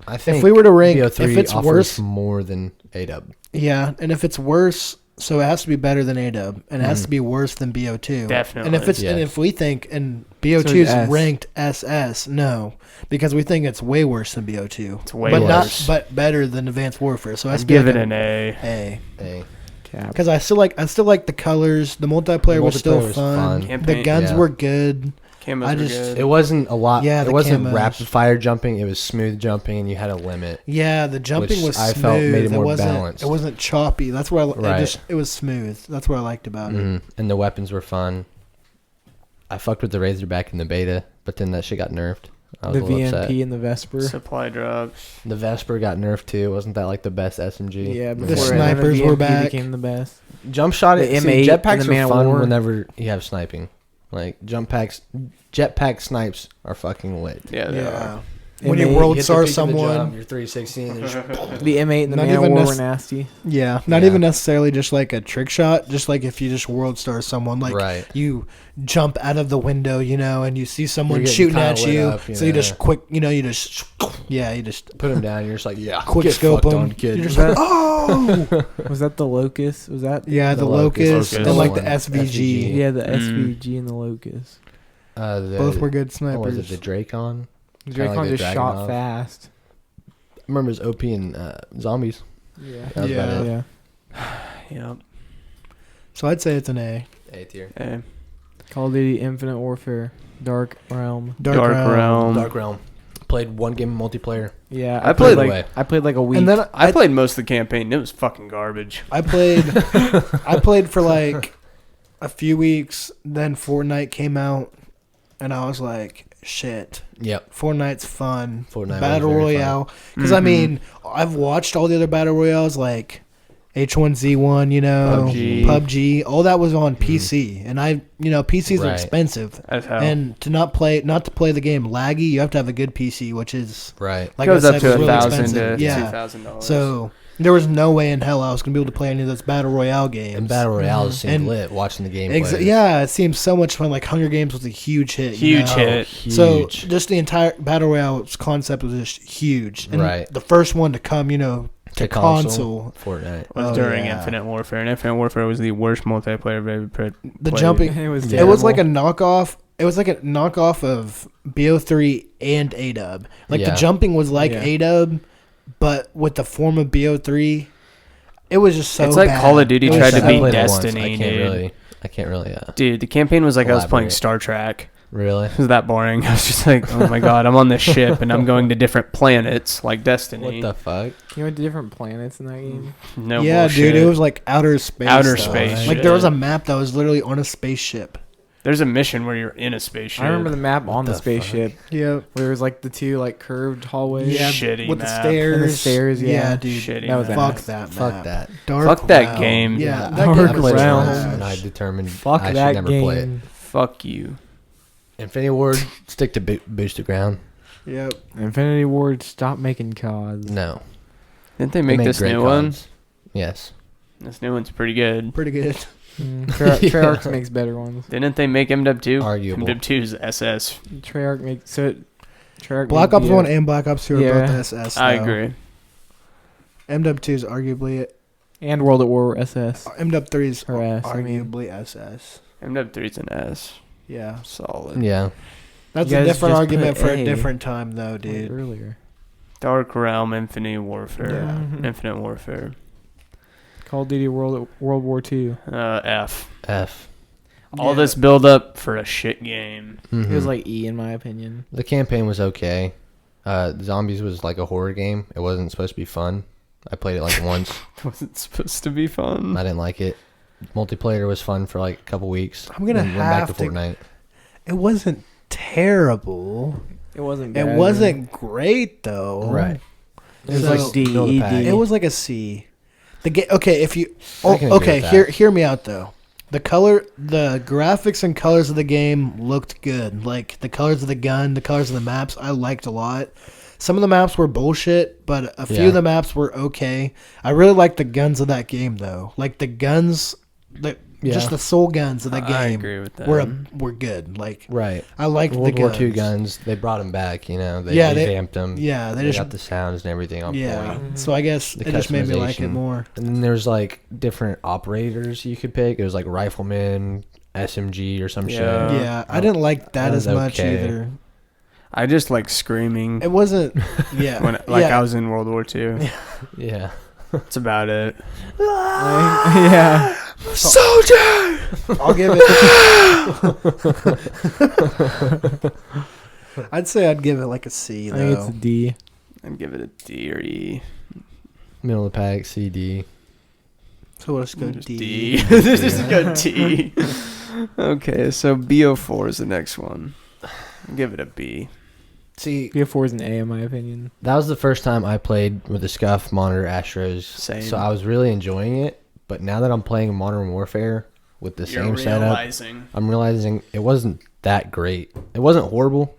I think If we were to rank, BO3 if it's offers worse, more than AW. yeah, and if it's worse, so it has to be better than AW, and it has Mhm. to be worse than BO2. Definitely. And if it's and Yes. if we think and BO2 is So it's S. ranked SS, no, because we think it's way worse than BO2. It's way but worse. not but better than Advanced Warfare. So it has I'd to be give like it an A. A. A. Cap. Because I still like the colors. The multiplayer was still multiplayer was fun. fun. Campaign- The guns yeah. were good. Camos I were just- good. It wasn't a lot. Yeah, it the wasn't camos. rapid fire jumping. It was smooth jumping, and you had a limit. Yeah, the jumping Which was I smooth. felt made it more wasn't, balanced. It wasn't choppy. That's where Right. it was smooth. That's what I liked about it. Mhm. And the weapons were fun. I fucked with the Razorback in the beta, but then that shit got nerfed. I was The a little VMP upset. and the Vesper. Supply drops. The Vesper got nerfed too. Wasn't that like the best SMG? Yeah, The before snipers VMP were back. became the best. Jump shot. The See, M8 and jetpacks the Man are of fun War. whenever you have sniping. Like jetpack snipes are fucking lit. Yeah, they are. Yeah. When M8, you world hit the star peak of the someone, jump, you're 360 and just The M8 and the Not Man of even War were nec- nasty. yeah, not Yeah. even necessarily just like a trick shot. Just like if you just world star someone, like right. you jump out of the window, and you see someone You're getting shooting kinda at lit you. up, So you know. just quick, you just Put them down. You're just like, yeah, quick get scope fucked them. on, kid. You're just Was like, that- oh, Was that the Locust? Was that? yeah, the The locust, Locust and was like the the one. SVG. Yeah, the Mm. SVG and the Locust. Both were good What was snipers. it? The Dracon. Dracon like the just shot Dragunov. fast. I remember it was OP and zombies. Yeah. That was about Yeah. it. Yeah. Yep. So I'd say it's an A. A tier. A. Call of Duty Infinite Warfare. Dark Realm. Dark Realm. Dark Realm. Played one game of multiplayer. Yeah, I played I played like a week. And then I played most of the campaign. It was fucking garbage. I played for like a few weeks. Then Fortnite came out, and I was like, shit. Yep. Fortnite's fun. Fortnite was Battle very Royale. Because I Mhm. mean, I've watched all the other Battle Royales like H1Z1, PUBG. All that was on PC, and PCs are Right. expensive. As hell. And not to play the game laggy, you have to have a good PC, which is Right. like goes I up said, to was really $1,000 expensive. to Yeah. $2,000. So there was no way in hell I was gonna be able to play any of those Battle Royale games. And Battle Royale seemed And- lit watching the gameplay. Yeah, it seems so much fun. Like Hunger Games was a huge hit. Huge hit. So Huge. just the entire Battle Royale concept was just huge. And Right. the first one to come, to console. Fortnite. was Oh, during yeah. Infinite Warfare, and Infinite Warfare was the worst multiplayer I've ever played. The jumping. it was. It was like a terrible. knockoff. It was like a knockoff of BO3 and ADub. Like Yeah. the jumping was like Yeah. ADub, but with the form of BO3. It was just so It's like bad. Call of Duty It was tried to so beat played it bad. once. Destiny, I can't really. Dude, the campaign was like I was playing Elaborate. Star Trek. Really. It was that boring. I was just like, oh my god, I'm on this ship and I'm going to different planets like Destiny. What the fuck? You went to different planets in that game. No Yeah, bullshit. dude, it was like outer space. Outer though. space Like shit. there was a map that was literally on a spaceship. There's a mission where you're in a spaceship. I remember the map on the the spaceship Yeah. where it was like the two like curved hallways. Yeah, Shitty with the map. stairs. And the stairs, yeah. dude. Shitty that was map. Fuck that. Fuck map. that. Dark Fuck that Realm. game. Yeah, that Dark game I was played it Realm. once, trash. and I determined Fuck I should that never play it. game. Fuck you. Infinity Ward, stick to boost the ground. Yep. Infinity Ward, stop making CODs. No. Didn't they make this great new one? CODs. Yes. This new one's pretty good. Pretty good. Treyarch makes better ones. Didn't they make MW 2? Arguable. MW 2's SS. Treyarch makes so. Treyarch Black made Ops BO 1 and Black Ops 2 are Yeah. both SS. I though. agree. MW2 is arguably And World at War SS. MW3 is Or S, arguably SS. MW3's an S. Yeah. Solid. Yeah. That's You a guys different just argument put for A. a different time, though, dude. Earlier. Dark Realm, Infinite Warfare. Yeah. Infinite Warfare. Call of Duty World War II. F. F. All this build up for a shit game. Mm-hmm. It was like E in my opinion. The campaign was okay. Zombies was like a horror game. It wasn't supposed to be fun. I played it like once. Wasn't supposed to be fun. I didn't like it. Multiplayer was fun for like a couple weeks. I'm gonna then went back have to Fortnite. It wasn't terrible. It wasn't It bad. wasn't great though. Right. It was So- like D, Build a E, pack. D. It was like a C. The game. Okay, if you. I can agree Okay, with that. hear me out though. The graphics and colors of the game looked good. Like the colors of the gun, the colors of the maps, I liked a lot. Some of the maps were bullshit, but a few of the maps were okay. I really liked the guns of that game though. Like the guns, just the soul guns of the game. I agree with that. Were good. Like Right. I liked World the War guns. II guns. They brought them back. You know. They Yeah, they- revamped them. Yeah, They got the sounds and everything on yeah. point. So I guess The it just made me like it customization. more. And then there's like different operators you could pick. It was like rifleman, SMG, or some Yeah. shit. Yeah, I didn't like that that as was much okay. either. I just like screaming It wasn't. Yeah, when I was in World War II. Yeah. That's about it. yeah. Soldier! I'll give it. I'd say I'd give it like a C I think it's though. a D. I'd give it a D or E. Middle of the pack, CD. So let's go Just D. D. This is a good D. Okay, so BO4 is the next one. I'll give it a B. See, BF4 is an A in my opinion. that was the first time I played with the Scuff Monitor Astros. Same. So I was really enjoying it. But now that I'm playing Modern Warfare with the same setup, I'm realizing it wasn't that great. It wasn't horrible,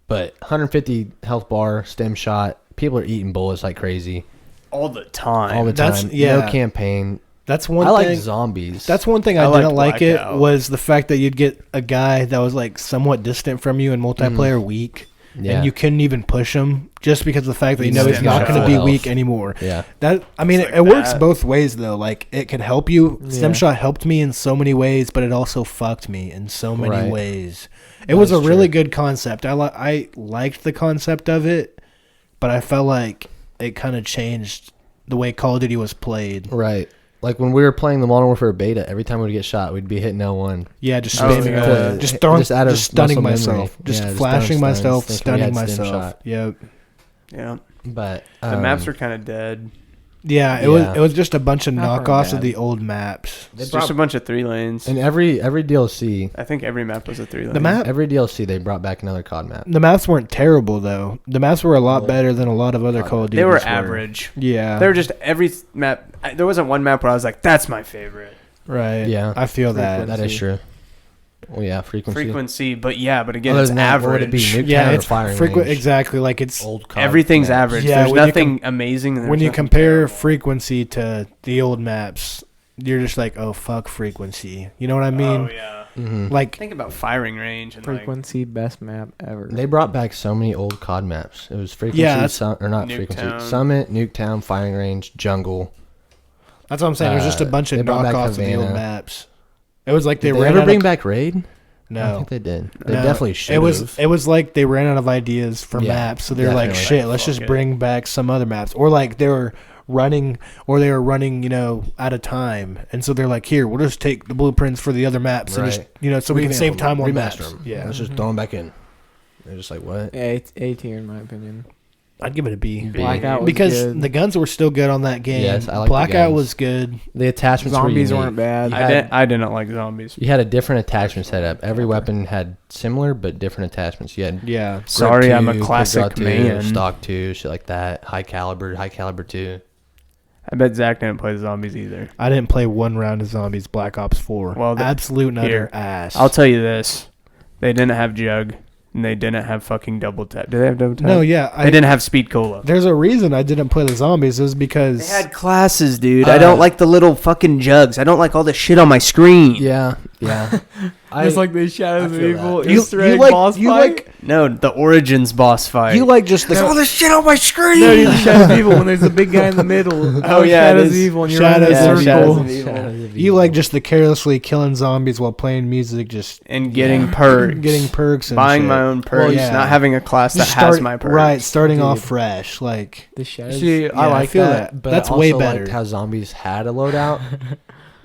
but 150 health bar, stem shot. People are eating bullets like crazy all the time. all the That's- time. yeah. No campaign. That's one I like thing. zombies. That's one thing I I didn't liked like it Blackout. was the fact that you'd get a guy that was like somewhat distant from you in multiplayer weak, yeah. and you couldn't even push him just because of the fact that you He's know he's stem not shot. going to be Full weak health. anymore. Yeah. That I mean, It's it like works that. both ways though. Like it can help you. Stem Yeah. shot helped me in so many ways, but it also fucked me in so many Right. ways. It was a That's really true. good concept. I liked the concept of it, but I felt like it kind of changed the way Call of Duty was played. Right. Like when we were playing the Modern Warfare beta, every time we'd get shot, we'd be hitting L1. Yeah, just Oh, spamming yeah. it. Just throwing, Just out of just stunning muscle memory. myself, just Yeah, just flashing throwing myself, stuns, thinking we stunning had stem myself. shot. Yep. Yeah. But The maps are kind of dead. Yeah, it Yeah. was just a bunch of Not knockoffs bad. of the old maps. It's just a bunch of 3 lanes. in every DLC, I think every map was a 3 lane. The map, every DLC they brought back another COD map. the maps weren't terrible though. The maps were a lot Well, better than a lot of other Call of Duty. They were average. Yeah, They were just every map. There wasn't one map where I was like, "That's my favorite." right. Yeah. I feel that. That is true. Well, yeah, frequency. Frequency, but again, Other it's than that, what would it be? average. Nuketown Yeah, or it's firing frequent. range? Exactly, like it's Old COD Everything's maps. average. Yeah, There's when you nothing amazing. and when there's you nothing compare terrible. frequency to the old maps, you're just like, oh fuck frequency. You know what I mean? Oh yeah. Mhm. Like Think about firing range and Frequency best map ever. They brought back so many old COD maps. It was frequency, Yeah, that's- or not Nuketown. frequency. Summit, Nuketown, firing range, jungle. that's what I'm saying. It was just a bunch they of brought back knockoffs of the old Havana. maps. It was like they Did they ran ever out bring of, back Raid? I no. think they did. They No, definitely should. It was like they ran out of ideas for Yeah, maps, so they're like, definitely. shit, let's Fuck just it. bring back some other maps, or like they were running, you know, out of time, and so they're like, here, we'll just take the blueprints for the other maps and just, Right. you know, so we can Revamp save them, time on remaster maps. them. Yeah, Let's just throw them back in. They're just like, what? A tier in my opinion. I'd give it a B. B. Blackout was Because good. the guns were still good on that game. Yes, I like the Blackout guns. was good. The attachments Zombies were unique. weren't bad. I didn't like zombies. You had a different attachment setup. Every weapon had similar but different attachments. You had Yeah. grip Sorry, I'm a 2, classic quick draw 2, man. stock 2, shit like that. High caliber 2. I bet Zach didn't play the zombies either. I didn't play one round of Zombies Black Ops 4. Well, absolute and utter here. ass. I'll tell you this: they didn't have Jug, and they didn't have fucking double tap. Did they have double tap? No, yeah. They didn't have Speed Cola. There's a reason I didn't play the Zombies. It was because They had classes, dude. I don't like the little fucking jugs. I don't like all the shit on my screen. Yeah, Yeah. It's like the Shadows of Evil You- Easter you egg like- boss you fight. like- No, the Origins boss fight. You like just the There's all this shit on my screen. No, the Shadows of Evil when there's the big guy in the middle. Oh, yeah, it Shadows is. of Evil and you're Shadows running in a of circle. Shadows of Evil. you like just the carelessly killing zombies while playing music, just And getting perks. getting perks and buying shit. my own perks. Well, yeah. Not having a class that Just has my perks. Right, starting off Dude. fresh, like The Shadows. See, I Yeah, I like feel that, that. but That's I way also better. liked how zombies had a loadout.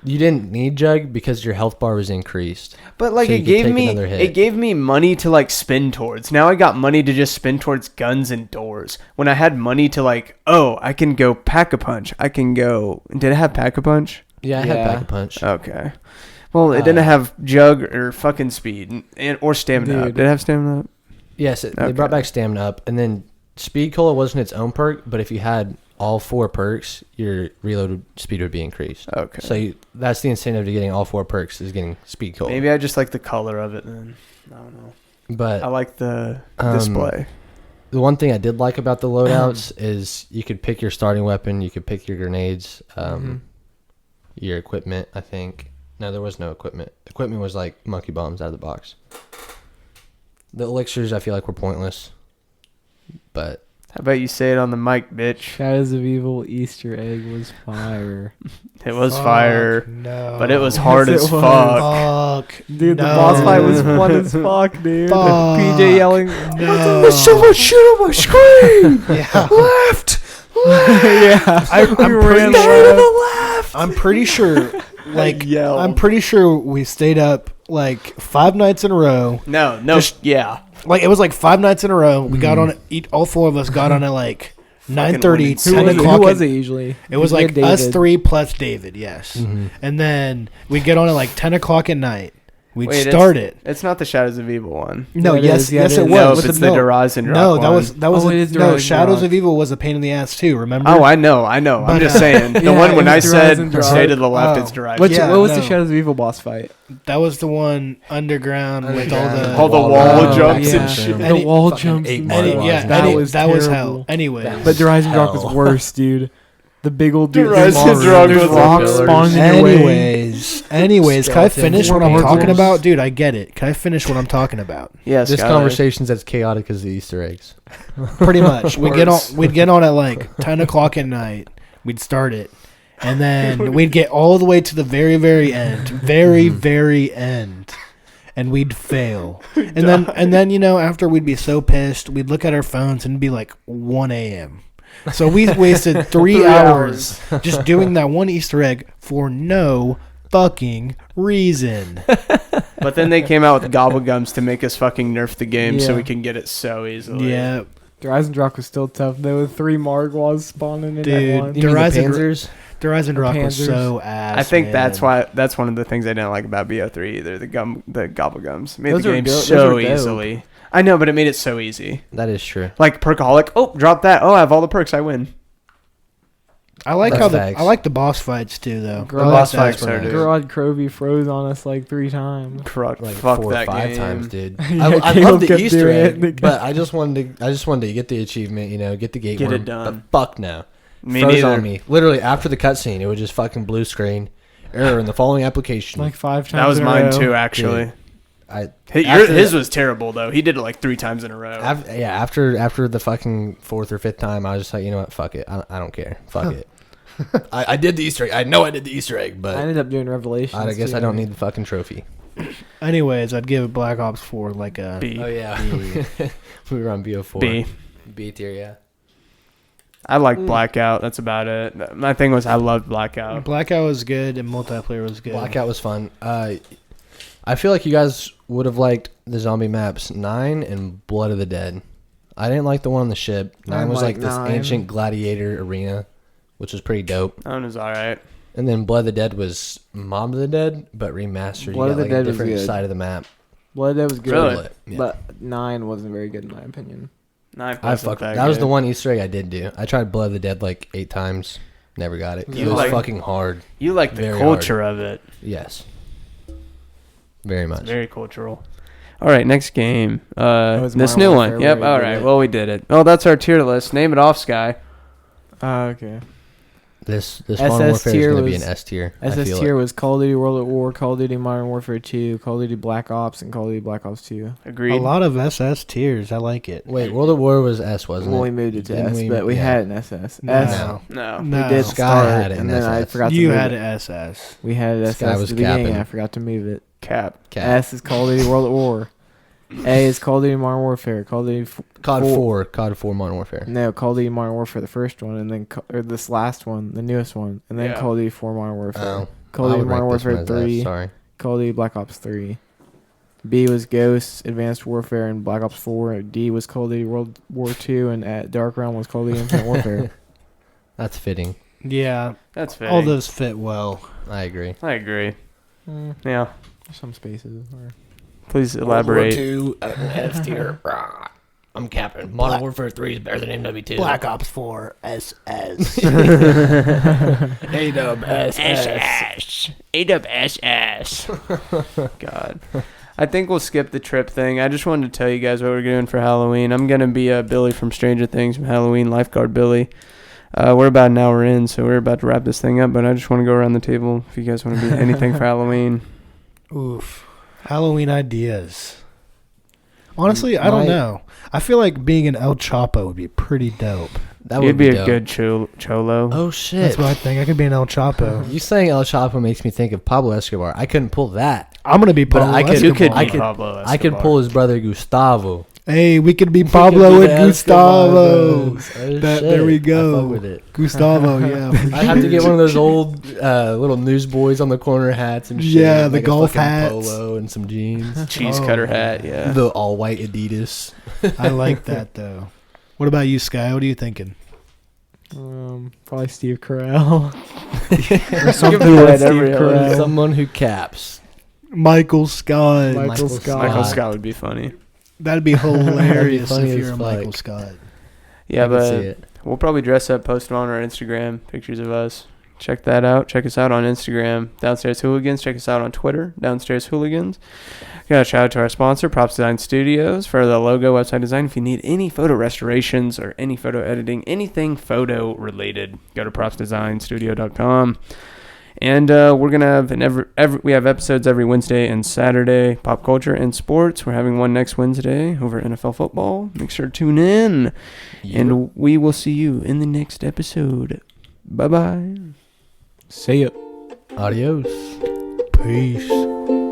You didn't need Jug because your health bar was increased. But like So you it could gave take me another hit. it gave me money to like spend towards. Now I got money to just spend towards guns and doors. When I had money to like, oh, I can go Pack-a-Punch. I can go. Did it have Pack-a-Punch? Yeah, I had Yeah. Pack-a-Punch. Okay. Well, it didn't have Jug or fucking speed and or stamina. Up. Dude. Did it have stamina? Up? Yes, they Okay. brought back stamina up, and then Speed Cola wasn't its own perk, but if you had all 4 perks, your reload speed would be increased. Okay. So that's the incentive to getting all 4 perks is getting Speed Cola. Maybe I just like the color of it then. I don't know. But I like the Um, display. the one thing I did like about the loadouts is you could pick your starting weapon, you could pick your grenades, your equipment, I think. No, there was no equipment. Equipment was like monkey bombs out of the box. The elixirs I feel like were pointless. But How about you say it on the mic, bitch? Shadows of Evil Easter egg was fire. It was fuck, fire, No, but it was hard Yes, as it was. fuck. Fuck, Dude, the no. boss fight was fun as fuck, dude. Fuck. PJ yelling. No. There's so much shit on my screen. Yeah. Left. Yeah. I'm We ran pretty left. sure. I'm pretty sure. Like, Yelled. I'm pretty sure we stayed up like 5 nights in a row. No, Yeah. Like it was like 5 nights in a row. We got on it. All 4 of us got on at like 9:30, 10 o'clock. Who was it usually? It was like us 3 plus David. Yes. Mhm. And then we'd get on at like 10 o'clock at night. We'd Wait, start it. It's not the Shadows of Evil one. No, Yeah, it yes, is. Yeah, yes, it it is. was. No, With it's the the Horizon Rock No, one. that was Oh, it is no. Horizon Shadows Rock. of Evil was a pain in the ass too. Remember? Oh, I know. I'm But, just saying. The Yeah, one when it I was said Horizon Rock. stay to the left, Oh. it's derived. What Yeah, was the no. Shadows of Evil boss fight? That was the one underground with all the All the wall run, jumps and shit. Any- The wall fucking jumps. 8 and Mark stuff. was. yeah, that was hell. terrible. Anyway, But the Horizon Rock was hell. worse, dude. The big old dude. Horizon there's Rock there's was rocks killer. spawning in your way. Anyways, can I finish what I'm Skeletons. talking about, dude? I get it. Can I finish what I'm talking about? Yes, this Skylar. conversation's as chaotic as the Easter eggs. Pretty much. We'd Worse. get on at like 10 o'clock at night. We'd start it, and then we'd get all the way to the very, very end, very end, and we'd fail. And then after we'd be so pissed, we'd look at our phones and it'd be like 1 a.m. So we wasted 3 hours just doing that one Easter egg for no fucking reason. But then they came out with Gobblegums to make us fucking nerf the game so Yeah. we can get it so easily. Yeah, The Horizon Rock was still tough. There were 3 Margwas spawning in Dude, that one. The Horizon- Panzers? the Horizon Rock was Panzers. so ass. I think man. that's one of the things I didn't like about BO3 either. The Gobblegums made Those the are game dope. Those so are dope. easily. I know, but it made it so easy. That is true. Like Perkaholic. Oh, drop that. Oh, I have all the perks. I win. I like That's how facts. I like the boss fights too, though. The I like boss that fights aspect. are dude. Gerard Crovey froze on us like 3 times. Fuck Like 4 or that 5 game. times, dude. Yeah, I Caleb love the kept Easter doing egg, it. but I just wanted to get the achievement, get the gate Get worm, it done. But fuck no. Me Froze neither. on me. Literally after the cutscene, it would just fucking blue screen. Error in the following application. Like 5 times. That was in a mine row. too, actually. After His was terrible though. He did it like 3 times in a row. After the fucking 4th or 5th time, I was just like, you know what, fuck it. I don't care. Fuck it. I did the Easter egg. I know I did the Easter egg, I but ended up doing Revelations. I guess too. I don't need the fucking trophy. Anyways, I'd give Black Ops 4 like a B. Oh yeah, B. we were on BO4. B tier, yeah. I like Blackout. That's about it. My thing was I loved Blackout. Blackout was good and multiplayer was good. Blackout was fun. I feel like you guys would have liked the zombie maps 9 and Blood of the Dead. I didn't like the one on the ship. 9 was like this 9. ancient gladiator arena, which was pretty dope. That one was alright. And then Blood of the Dead was Mob of the Dead, but remastered. Blood you of got the like Dead a was different good. side of the map. Blood of the Dead was good. Really? Yeah. But 9 wasn't very good in my opinion. 9 I wasn't fucked. that That was the good. one Easter egg I did do. I tried Blood of the Dead like 8 times. Never got it. You It was like- fucking hard. You like the Very culture of it. Yes. Very much. It's very cultural. All right, next game. was This Modern new Warfare one. Yep. where we All did right. it. Well, we did it. Oh, that's our tier list. Name it off, Sky. Okay. This Modern Warfare is going to be an S tier. SS tier was Call of Duty World at War, Call of Duty Modern Warfare 2, Call of Duty Black Ops, and Call of Duty Black Ops 2. Agreed. A lot of SS tiers. I like it. Wait, World at War was S, wasn't it? Well, we moved it to S, but we had an SS. No. We did Sky had it and in then I SS. forgot to You move had it. an SS. We had it Sky SS was at the beginning. capping. I forgot to move it. Cap. S is Call of Duty World at War. A is Call of Duty Modern Warfare. Call of Duty COD 4 Modern Warfare. No, Call of Duty Modern Warfare, the first one, and then or this last one, the newest one, and then Call of Duty 4 Modern Warfare. Oh. Call of Duty Modern Warfare 3. Sorry. Call of Duty Black Ops 3. B was Ghosts, Advanced Warfare, and Black Ops 4. D was Call of Duty World War 2, and at Dark Realm was Call of Duty Infinite Warfare. That's fitting. Yeah. That's fair. All those fit well. I agree. I agree. Yeah. There's some spaces. Please elaborate. World War II, S tier. I'm capping. Modern Warfare 3 is better than MW2. Black Ops 4 SS. AWSS. God. I think we'll skip the trip thing. I just wanted to tell you guys what we're doing for Halloween. I'm going to be Billy from Stranger Things from Halloween, Lifeguard Billy. We're about an hour in, so we're about to wrap this thing up, but I just want to go around the table if you guys want to be anything for Halloween. Oof. Halloween ideas. Honestly, I don't know. I feel like being an El Chapo would be pretty dope. That You'd would be a dope. good cholo. Oh, shit. That's what I think. I could be an El Chapo. You saying El Chapo makes me think of Pablo Escobar. I couldn't pull that. I'm going to be Pablo I could- You could Escobar. be Pablo Escobar. I could pull his brother Gustavo. Hey, we could be Pablo We could be and the Gustavo. Escobars. Oh, There shit. we go. I fuck with it. Gustavo, yeah. for I have to sure. get one of those old little newsboys on the corner hats and shit. Yeah, the like a golf fucking hats. polo and some jeans. Cheese Oh, cutter hat, yeah. The all white Adidas. I like that, though. What about you, Sky? What are you thinking? Probably Steve Carell. Or something like like Steve Steve Carell. Carell. Someone who caps. Michael Scott. Michael Scott. Michael Scott would be funny. That'd be hilarious funny if as you're a fuck. Michael Scott. Yeah, I can see but it. we'll probably dress up, post them on our Instagram, pictures of us. Check that out. Check us out on Instagram, Downstairs Hooligans. Check us out on Twitter, Downstairs Hooligans. Got a shout out to our sponsor, Props Design Studios, for the logo, website design. If you need any photo restorations or any photo editing, anything photo related, go to propsdesignstudio.com. And we're gonna have we have episodes every Wednesday and Saturday, pop culture and sports. We're having one next Wednesday over NFL football. Make sure to tune in, and we will see you in the next episode. Bye bye. See ya. Adios. Peace.